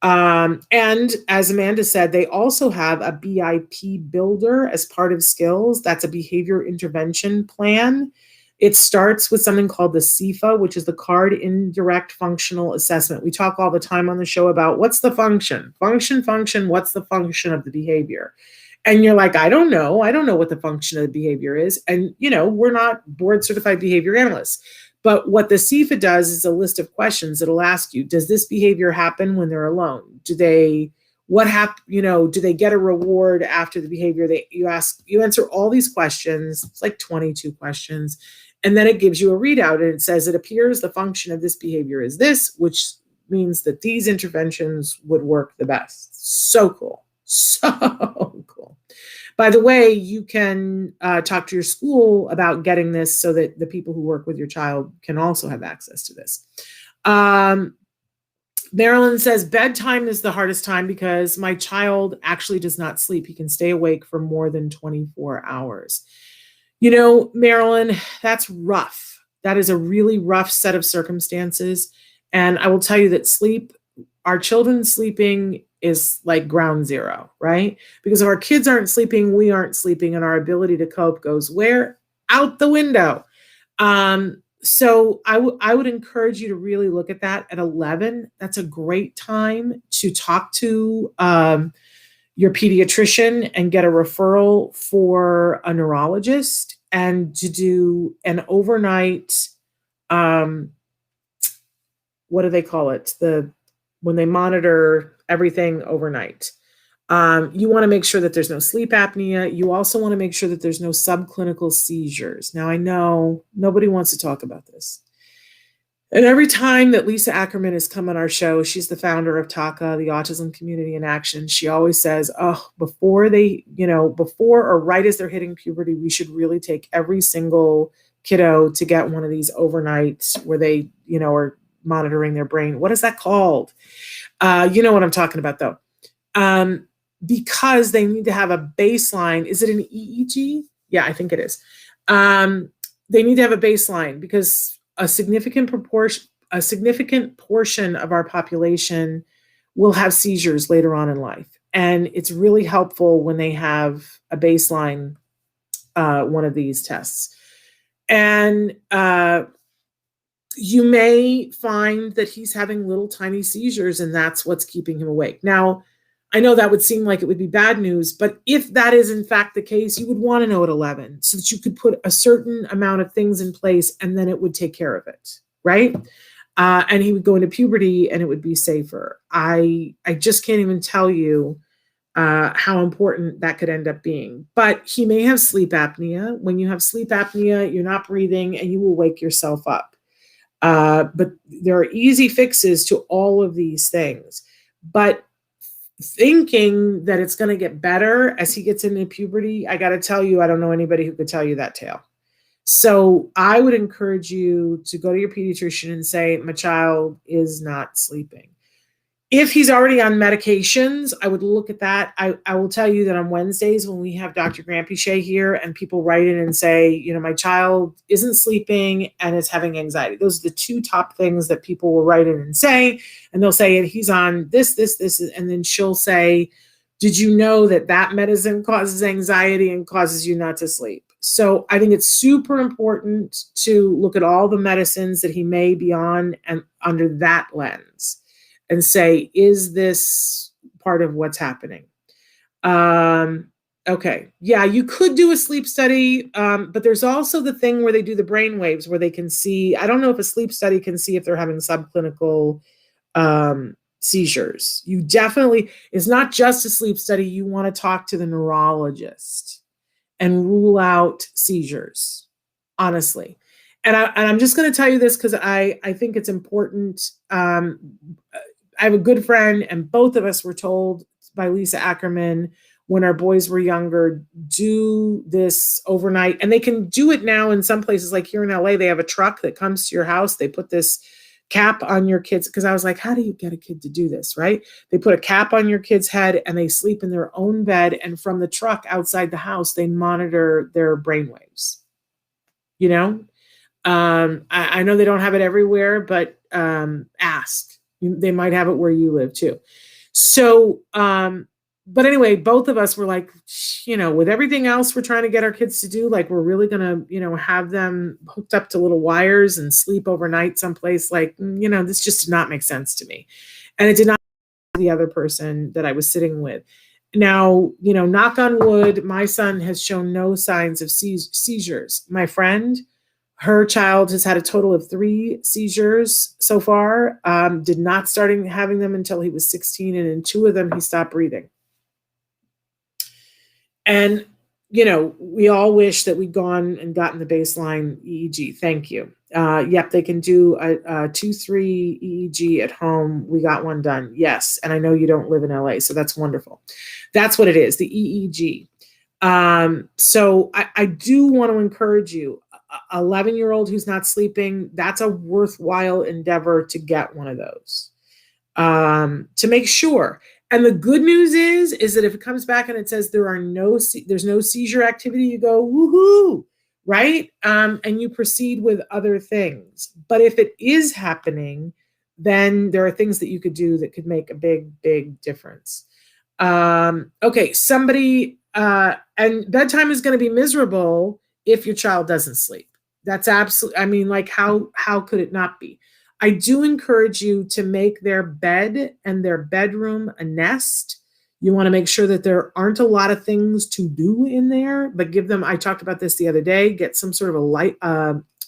And as Amanda said, they also have a BIP builder as part of skills. That's a behavior intervention plan. It starts with something called the CIFA, which is the Card Indirect Functional Assessment. We talk all the time on the show about what's the function, what's the function of the behavior? And you're like, I don't know what the function of the behavior is. And, we're not board certified behavior analysts. But what the CIFA does is a list of questions that'll ask you, does this behavior happen when they're alone? Do they get a reward after the behavior? You answer all these questions. It's like 22 questions. And then it gives you a readout, and it says it appears the function of this behavior is this, which means that these interventions would work the best. So cool. So cool. By the way, you can talk to your school about getting this so that the people who work with your child can also have access to this. Marilyn says, bedtime is the hardest time because my child actually does not sleep. He can stay awake for more than 24 hours. Marilyn, that's rough. That is a really rough set of circumstances. And I will tell you that our children sleeping is like ground zero, right? Because if our kids aren't sleeping, we aren't sleeping, and our ability to cope goes where? Out the window. So I would encourage you to really look at that at 11. That's a great time to talk to your pediatrician and get a referral for a neurologist and to do an overnight, what do they call it? When they monitor everything overnight. You want to make sure that there's no sleep apnea. You also want to make sure that there's no subclinical seizures. Now, I know nobody wants to talk about this. And every time that Lisa Ackerman has come on our show, she's the founder of TACA, the Autism Community in Action. She always says, before or right as they're hitting puberty, we should really take every single kiddo to get one of these overnight where they, are monitoring their brain. What is that called? You know what I'm talking about, though. Because they need to have a baseline. Is it an EEG? Yeah, I think it is. They need to have a baseline because a significant portion of our population will have seizures later on in life. And it's really helpful when they have a baseline, one of these tests. And you may find that he's having little tiny seizures, and that's what's keeping him awake. Now, I know that would seem like it would be bad news, but if that is in fact the case, you would want to know at 11 so that you could put a certain amount of things in place and then it would take care of it, right? And he would go into puberty and it would be safer. I just can't even tell you how important that could end up being. But he may have sleep apnea. When you have sleep apnea, you're not breathing and you will wake yourself up. But there are easy fixes to all of these things. But thinking that it's going to get better as he gets into puberty, I got to tell you, I don't know anybody who could tell you that tale. So I would encourage you to go to your pediatrician and say, my child is not sleeping. If he's already on medications, I would look at that. I will tell you that on Wednesdays when we have Dr. Grampichet here and people write in and say, my child isn't sleeping and is having anxiety. Those are the two top things that people will write in and say. And they'll say, and he's on this, and then she'll say, did you know that medicine causes anxiety and causes you not to sleep? So I think it's super important to look at all the medicines that he may be on and under that lens. And say, is this part of what's happening? Okay. Yeah, you could do a sleep study, but there's also the thing where they do the brain waves where they can see, I don't know if a sleep study can see if they're having subclinical seizures. You definitely, it's not just a sleep study. You want to talk to the neurologist and rule out seizures, honestly. And I'm just going to tell you this because I think it's important. I have a good friend, and both of us were told by Lisa Ackerman when our boys were younger, do this overnight. And they can do it now in some places, like here in LA, they have a truck that comes to your house. They put this cap on your kids. Because I was like, how do you get a kid to do this, right? They put a cap on your kid's head and they sleep in their own bed. And from the truck outside the house, they monitor their brainwaves. I know they don't have it everywhere, but ask. They might have it where you live too. So, but anyway, both of us were like, with everything else we're trying to get our kids to do, like we're really gonna, have them hooked up to little wires and sleep overnight someplace. Like, this just did not make sense to me, and it did not to the other person that I was sitting with. Now, knock on wood, my son has shown no signs of seizures. My friend, her child has had a total of 3 seizures so far. Did not start having them until he was 16, and in 2 of them he stopped breathing. And we all wish that we'd gone and gotten the baseline EEG. Thank you. Yep, they can do a 2-3 EEG at home. We got one done. Yes, and I know you don't live in LA, so that's wonderful. That's what it is, the EEG. So I do want to encourage you. 11-year-old who's not sleeping, that's a worthwhile endeavor to get one of those, to make sure. And the good news is that if it comes back and it says there's no seizure activity, you go, woohoo, right? And you proceed with other things. But if it is happening, then there are things that you could do that could make a big, big difference. Okay, somebody, and bedtime is going to be miserable if your child doesn't sleep. That's absolutely, like how could it not be? I do encourage you to make their bed and their bedroom a nest. You want to make sure that there aren't a lot of things to do in there, but give them, I talked about this the other day, get some sort of a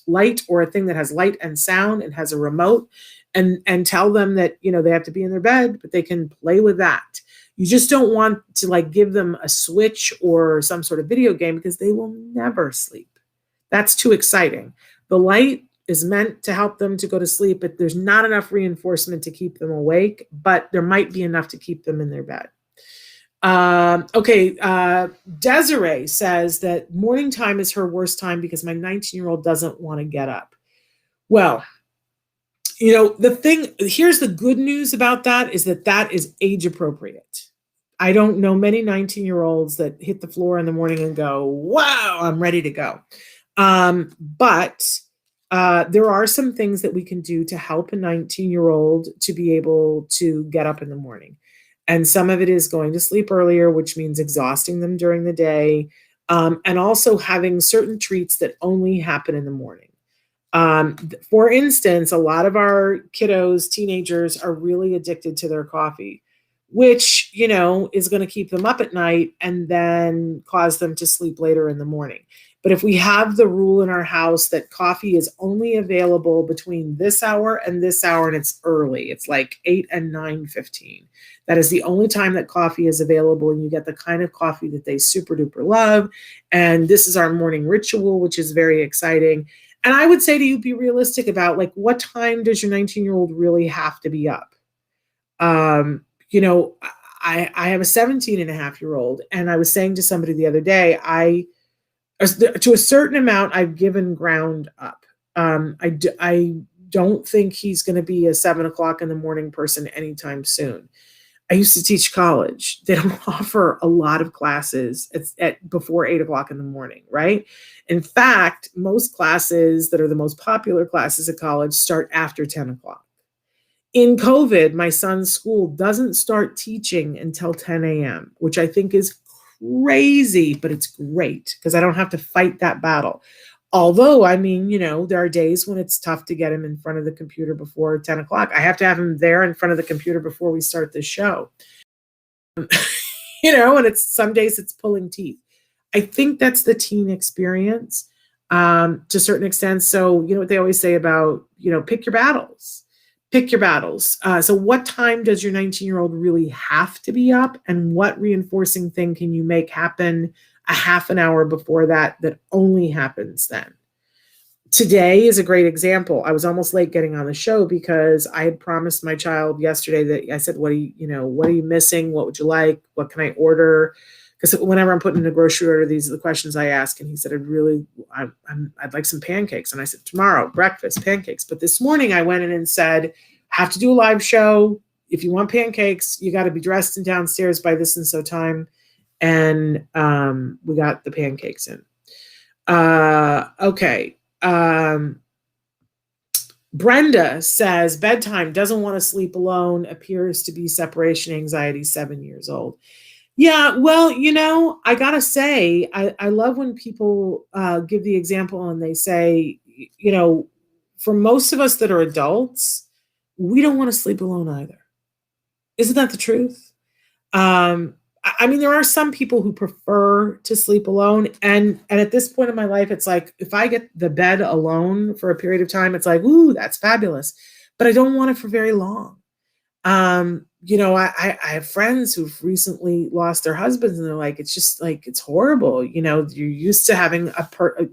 light or a thing that has light and sound and has a remote, and tell them that, they have to be in their bed, but they can play with that. You just don't want to give them a Switch or some sort of video game because they will never sleep. That's too exciting. The light is meant to help them to go to sleep, but there's not enough reinforcement to keep them awake, but there might be enough to keep them in their bed. Desiree says that morning time is her worst time because my 19-year-old doesn't want to get up. Well, here's the good news about that is that is age appropriate. I don't know many 19-year-olds that hit the floor in the morning and go, wow, I'm ready to go. But there are some things that we can do to help a 19-year-old to be able to get up in the morning. And some of it is going to sleep earlier, which means exhausting them during the day, and also having certain treats that only happen in the morning. For instance, a lot of our kiddos, teenagers, are really addicted to their coffee, which, is going to keep them up at night and then cause them to sleep later in the morning. But if we have the rule in our house that coffee is only available between this hour and this hour, and it's early, it's like 8 and 9:15. That is the only time that coffee is available, and you get the kind of coffee that they super duper love. And this is our morning ritual, which is very exciting. And I would say to you, be realistic about what time does your 19-year-old really have to be up? I have a 17-and-a-half-year-old, and I was saying to somebody the other day, to a certain amount, I've given ground up. I don't think he's going to be a 7:00 in the morning person anytime soon. I used to teach college. They don't offer a lot of classes at before 8:00 in the morning, right? In fact, most classes that are the most popular classes at college start after 10:00. In COVID, my son's school doesn't start teaching until 10 a.m., which I think is crazy, but it's great because I don't have to fight that battle. Although, there are days when it's tough to get him in front of the computer before 10 o'clock. I have to have him there in front of the computer before we start the show. And some days it's pulling teeth. I think that's the teen experience to a certain extent. So, what they always say about, pick your battles. Pick your battles. So what time does your 19-year-old really have to be up, and what reinforcing thing can you make happen a half an hour before that only happens then? Today is a great example. I was almost late getting on the show because I had promised my child yesterday that I said, what are you missing? What would you like? What can I order? Because whenever I'm putting in a grocery order, these are the questions I ask. And he said, I'd like some pancakes. And I said, tomorrow, breakfast, pancakes. But this morning I went in and said, have to do a live show. If you want pancakes, you got to be dressed and downstairs by this and so time. And we got the pancakes in. Okay. Brenda says bedtime, doesn't want to sleep alone, appears to be separation anxiety, 7 years old. Yeah, well, I gotta say, I love when people give the example and they say, for most of us that are adults, we don't want to sleep alone either. Isn't that the truth? I mean, there are some people who prefer to sleep alone, and at this point in my life, it's like if I get the bed alone for a period of time, it's like, ooh, that's fabulous, but I don't want it for very long. I have friends who've recently lost their husbands, and they're like, it's just like it's horrible. You're used to having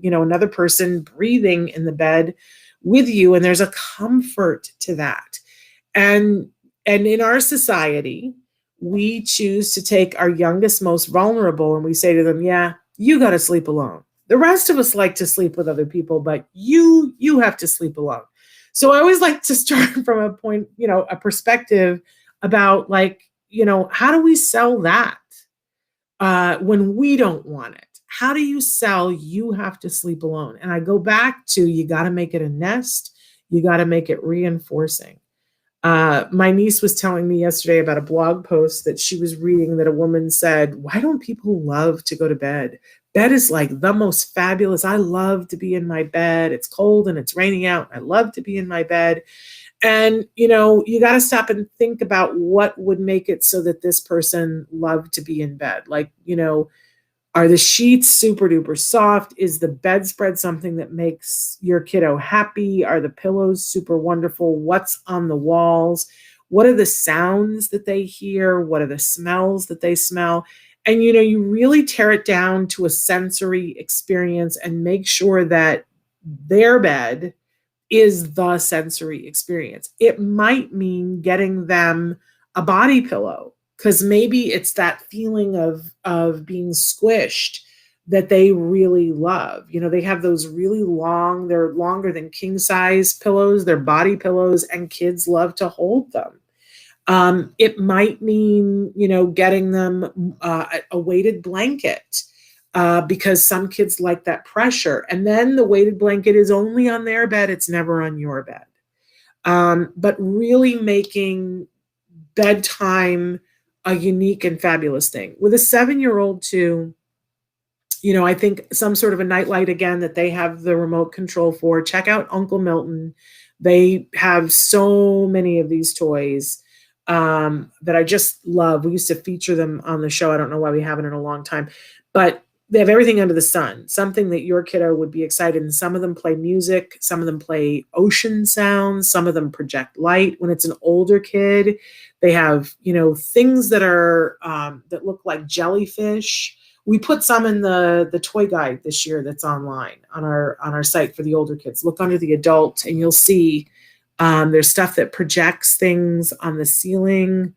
another person breathing in the bed with you, and there's a comfort to that. And in our society, we choose to take our youngest, most vulnerable, and we say to them, yeah, you got to sleep alone. The rest of us like to sleep with other people, but you have to sleep alone. So I always like to start from a point, a perspective about how do we sell that when we don't want it? How do you sell you have to sleep alone? And I go back to you got to make it a nest. You got to make it reinforcing. My niece was telling me yesterday about a blog post that she was reading that a woman said, why don't people love to go to bed? Bed is like the most fabulous. I love to be in my bed. It's cold and it's raining out. I love to be in my bed. And, you got to stop and think about what would make it so that this person loved to be in bed. Like, are the sheets super duper soft? Is the bedspread something that makes your kiddo happy? Are the pillows super wonderful? What's on the walls? What are the sounds that they hear? What are the smells that they smell? And, you really tear it down to a sensory experience and make sure that their bed is the sensory experience. It might mean getting them a body pillow, because maybe it's that feeling of being squished that they really love. They have those really long, they're longer than king size pillows, they're body pillows, and kids love to hold them. It might mean, getting them a weighted blanket, because some kids like that pressure. And then the weighted blanket is only on their bed. It's never on your bed. But really making bedtime a unique and fabulous thing. With a 7-year-old too, I think some sort of a nightlight again that they have the remote control for. Check out Uncle Milton. They have so many of these toys that I just love. We used to feature them on the show. I don't know why we haven't in a long time, but they have everything under the sun, something that your kiddo would be excited in. Some of them play music, some of them play ocean sounds, some of them project light. When it's an older kid, they have, things that are that look like jellyfish. We put some in the toy guide this year that's online on our site for the older kids. Look under the adult and you'll see there's stuff that projects things on the ceiling.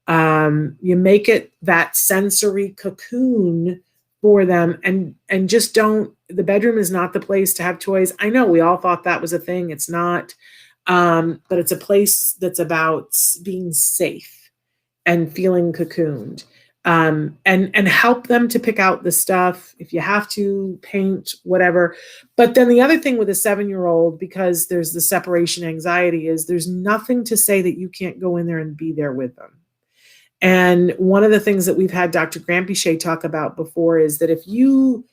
You make it that sensory cocoon for them, and just don't, the bedroom is not the place to have toys. I know we all thought that was a thing. It's not, but it's a place that's about being safe and feeling cocooned, and help them to pick out the stuff. If you have to paint, whatever. But then the other thing with a 7-year-old, because there's the separation anxiety, is there's nothing to say that you can't go in there and be there with them. And one of the things that we've had Dr. Grampiche talk about before is that if you,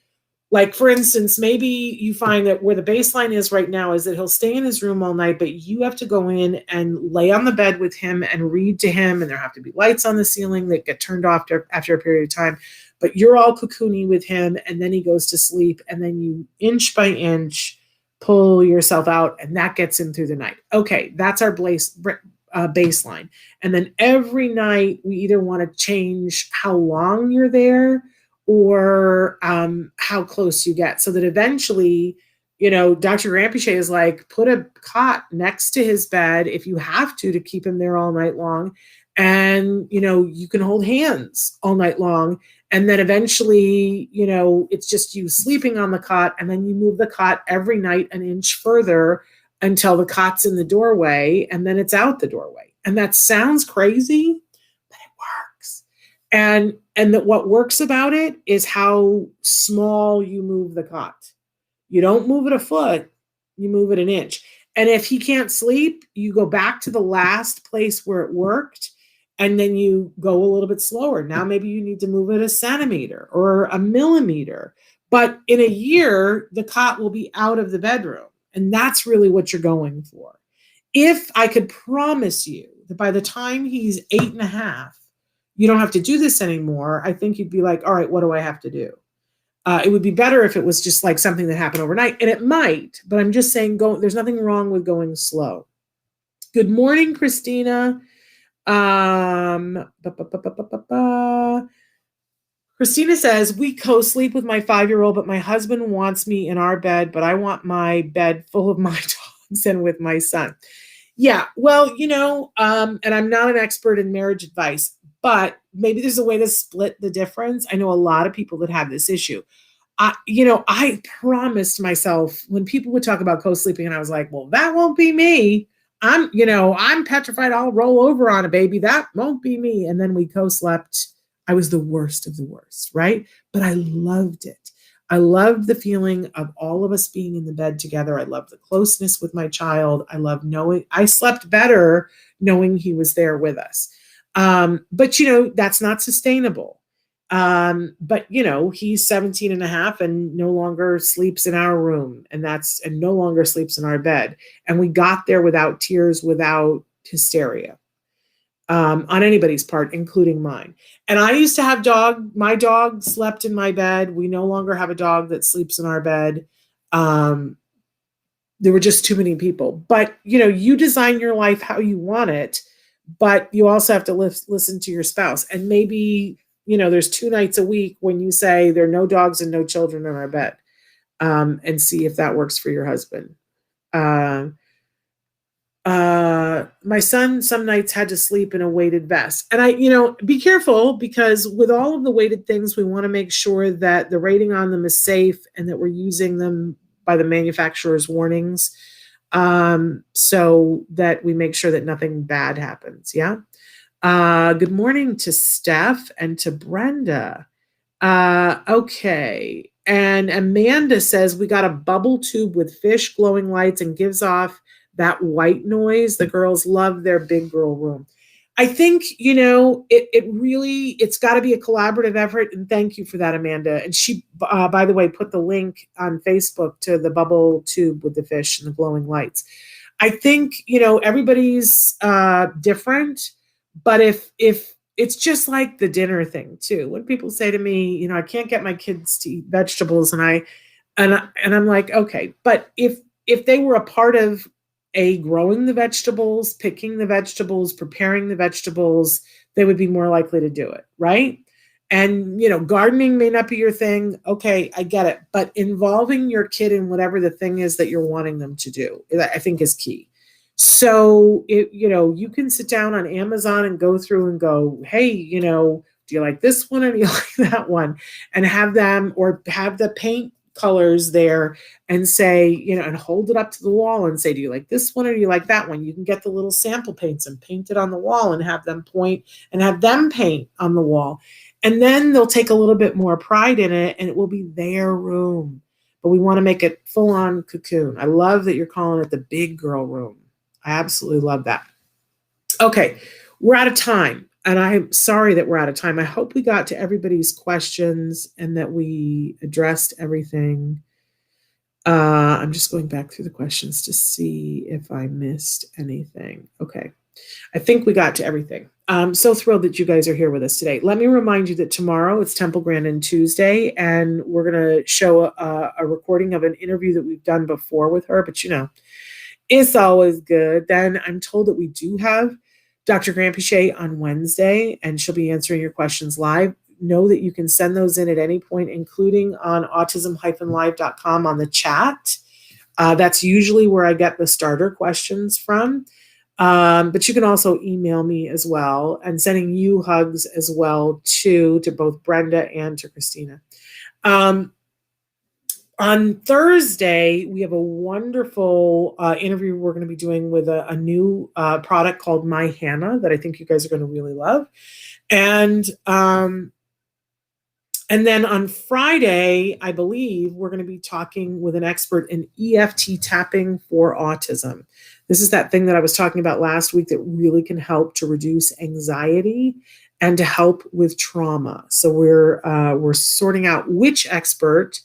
like, for instance, maybe you find that where the baseline is right now is that he'll stay in his room all night, but you have to go in and lay on the bed with him and read to him. And there have to be lights on the ceiling that get turned off after a period of time. But you're all cocoony with him, and then he goes to sleep. And then you inch by inch pull yourself out, and that gets him through the night. Okay, that's our baseline. And then every night we either want to change how long you're there or how close you get, so that eventually, Dr. Grampiche is like, put a cot next to his bed if you have to keep him there all night long. And, you can hold hands all night long. And then eventually, it's just you sleeping on the cot, and then you move the cot every night an inch further until the cot's in the doorway, and then it's out the doorway. And that sounds crazy, but it works. And that what works about it is how small you move the cot. You don't move it a foot, you move it an inch. And if he can't sleep, you go back to the last place where it worked, and then you go a little bit slower. Now maybe you need to move it a centimeter or a millimeter. But in a year, the cot will be out of the bedroom. And that's really what you're going for. If I could promise you that by the time he's 8.5, you don't have to do this anymore, I think you'd be like, all right, what do I have to do? It would be better if it was just like something that happened overnight, and it might, but I'm just saying, there's nothing wrong with going slow. Good morning, Christina. Christina says, we co-sleep with my 5-year-old, but my husband wants me in our bed, but I want my bed full of my dogs and with my son. Yeah, well, and I'm not an expert in marriage advice, but maybe there's a way to split the difference. I know a lot of people that have this issue. I promised myself when people would talk about co-sleeping, and I was like, well, that won't be me. I'm petrified. I'll roll over on a baby. That won't be me. And then we co-slept. I was the worst of the worst, right? But I loved it. I loved the feeling of all of us being in the bed together. I loved the closeness with my child. I loved knowing I slept better knowing he was there with us. But that's not sustainable. But he's 17.5 and no longer sleeps in our room, and no longer sleeps in our bed. And we got there without tears, without hysteria, on anybody's part, including mine. And I used to have my dog slept in my bed. We no longer have a dog that sleeps in our bed. There were just too many people, but you design your life how you want it, but you also have to listen to your spouse. And maybe, there's 2 nights a week when you say there are no dogs and no children in our bed, and see if that works for your husband. My son some nights had to sleep in a weighted vest. And be careful, because with all of the weighted things, we want to make sure that the rating on them is safe and that we're using them by the manufacturer's warnings, so that we make sure that nothing bad happens. Yeah. Good morning to Steph and to Brenda. Okay. And Amanda says, we got a bubble tube with fish glowing lights and gives off that white noise. The girls love their big girl room. I think, it's got to be a collaborative effort. And thank you for that, Amanda. And she, by the way, put the link on Facebook to the bubble tube with the fish and the glowing lights. I think, everybody's different, but if it's just like the dinner thing too. When people say to me, I can't get my kids to eat vegetables, and I'm like, okay, but if they were a part of growing the vegetables, picking the vegetables, preparing the vegetables, they would be more likely to do it, right? And, gardening may not be your thing. Okay, I get it. But involving your kid in whatever the thing is that you're wanting them to do, I think is key. So, you can sit down on Amazon and go through and go, hey, do you like this one or do you like that one? And have them, or have the paint colors there and say, and hold it up to the wall and say, do you like this one or do you like that one? You can get the little sample paints and paint it on the wall and have them point and have them paint on the wall. And then they'll take a little bit more pride in it, and it will be their room. But we want to make it full on cocoon. I love that you're calling it the big girl room. I absolutely love that. Okay, we're out of time. And I'm sorry that we're out of time. I hope we got to everybody's questions and that we addressed everything. I'm just going back through the questions to see if I missed anything. Okay, I think we got to everything. I'm so thrilled that you guys are here with us today. Let me remind you that tomorrow it's Temple Grandin Tuesday, and we're going to show a recording of an interview that we've done before with her, but it's always good. Then I'm told that we do have Dr. Grandpichet on Wednesday, and she'll be answering your questions live. Know that you can send those in at any point, including on autism-live.com on the chat. That's usually where I get the starter questions from. But you can also email me as well, and sending you hugs as well, too, to both Brenda and to Christina. On Thursday, we have a wonderful interview we're going to be doing with a new product called My Hannah that I think you guys are going to really love. And And then on Friday, I believe we're going to be talking with an expert in EFT tapping for autism. This is that thing that I was talking about last week that really can help to reduce anxiety and to help with trauma. So we're sorting out which expert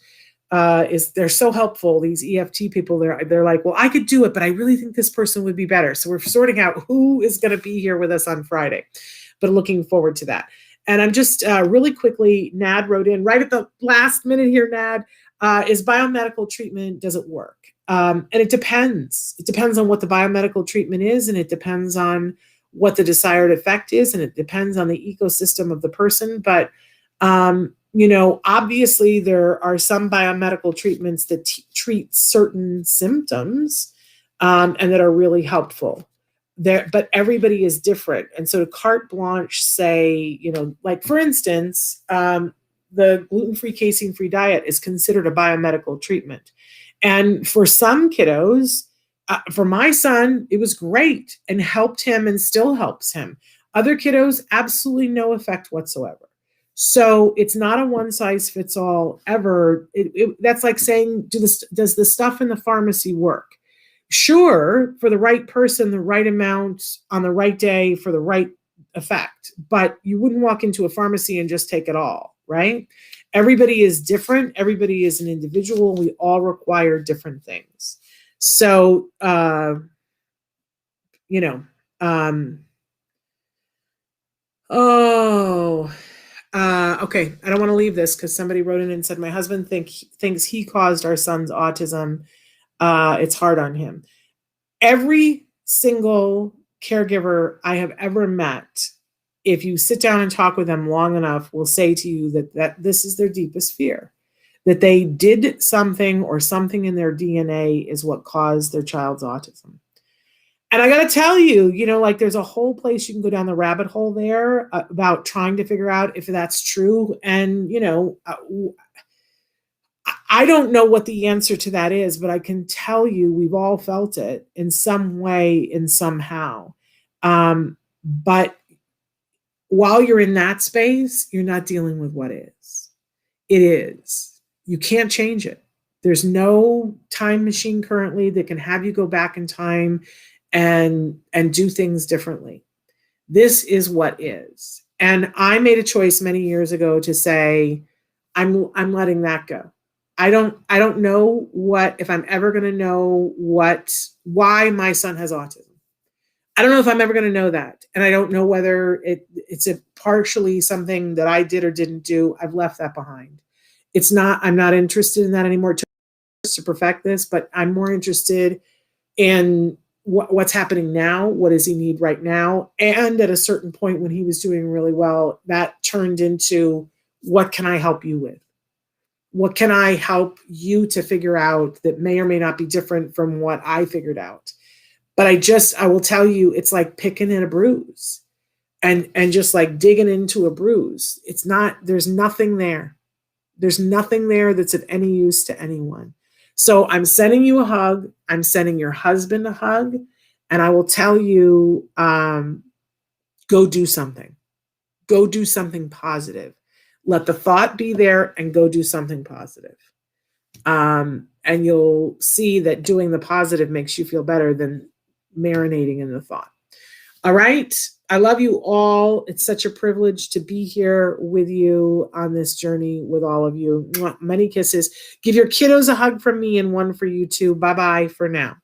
they're so helpful. These EFT people, they're like, well, I could do it, but I really think this person would be better. So we're sorting out who is going to be here with us on Friday, but looking forward to that. And I'm just really quickly, Nad wrote in right at the last minute here, Nad, is biomedical treatment, does it work? And it depends. It depends on what the biomedical treatment is, and it depends on what the desired effect is, and it depends on the ecosystem of the person. But obviously there are some biomedical treatments that treat certain symptoms and that are really helpful. But everybody is different. And so to carte blanche say, like for instance, the gluten-free, casein-free diet is considered a biomedical treatment. And for some kiddos, for my son, it was great and helped him and still helps him. Other kiddos, absolutely no effect whatsoever. So it's not a one size fits all ever. That's like saying, does the stuff in the pharmacy work? Sure, for the right person, the right amount on the right day for the right effect, but you wouldn't walk into a pharmacy and just take it all, right? Everybody is different. Everybody is an individual. We all require different things. So, okay. I don't want to leave this because somebody wrote in and said, my husband thinks he caused our son's autism. It's hard on him. Every single caregiver I have ever met, if you sit down and talk with them long enough, will say to you that this is their deepest fear, that they did something or something in their DNA is what caused their child's autism. And I got to tell you, like there's a whole place you can go down the rabbit hole there about trying to figure out if that's true. And, I don't know what the answer to that is, but I can tell you we've all felt it in some way, in somehow. But while you're in that space, you're not dealing with what is. It is. You can't change it. There's no time machine currently that can have you go back in time and do things differently. This is what is. And I made a choice many years ago to say, I'm letting that go. I don't know if I'm ever going to know why my son has autism. I don't know if I'm ever going to know that. And I don't know whether it's partially something that I did or didn't do. I've left that behind. I'm not interested in that anymore to perfect this, but I'm more interested in what's happening now. What does he need right now? And at a certain point when he was doing really well, that turned into, what can I help you with? What can I help you to figure out that may or may not be different from what I figured out? But I will tell you, it's like picking at a bruise and just like digging into a bruise. There's nothing there. There's nothing there that's of any use to anyone. So I'm sending you a hug. I'm sending your husband a hug. And I will tell you, go do something. Go do something positive. Let the thought be there and go do something positive. And you'll see that doing the positive makes you feel better than marinating in the thought. All right. I love you all. It's such a privilege to be here with you on this journey with all of you. Many kisses. Give your kiddos a hug from me and one for you too. Bye-bye for now.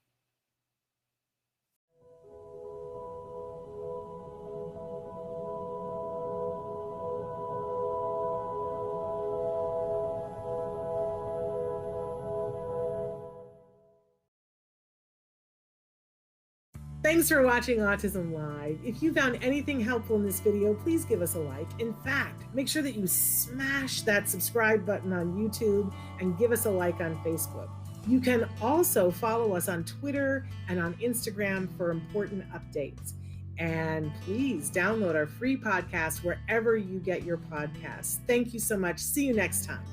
Thanks for watching Autism Live. If you found anything helpful in this video, please give us a like. In fact, make sure that you smash that subscribe button on YouTube and give us a like on Facebook. You can also follow us on Twitter and on Instagram for important updates. And please download our free podcast wherever you get your podcasts. Thank you so much. See you next time.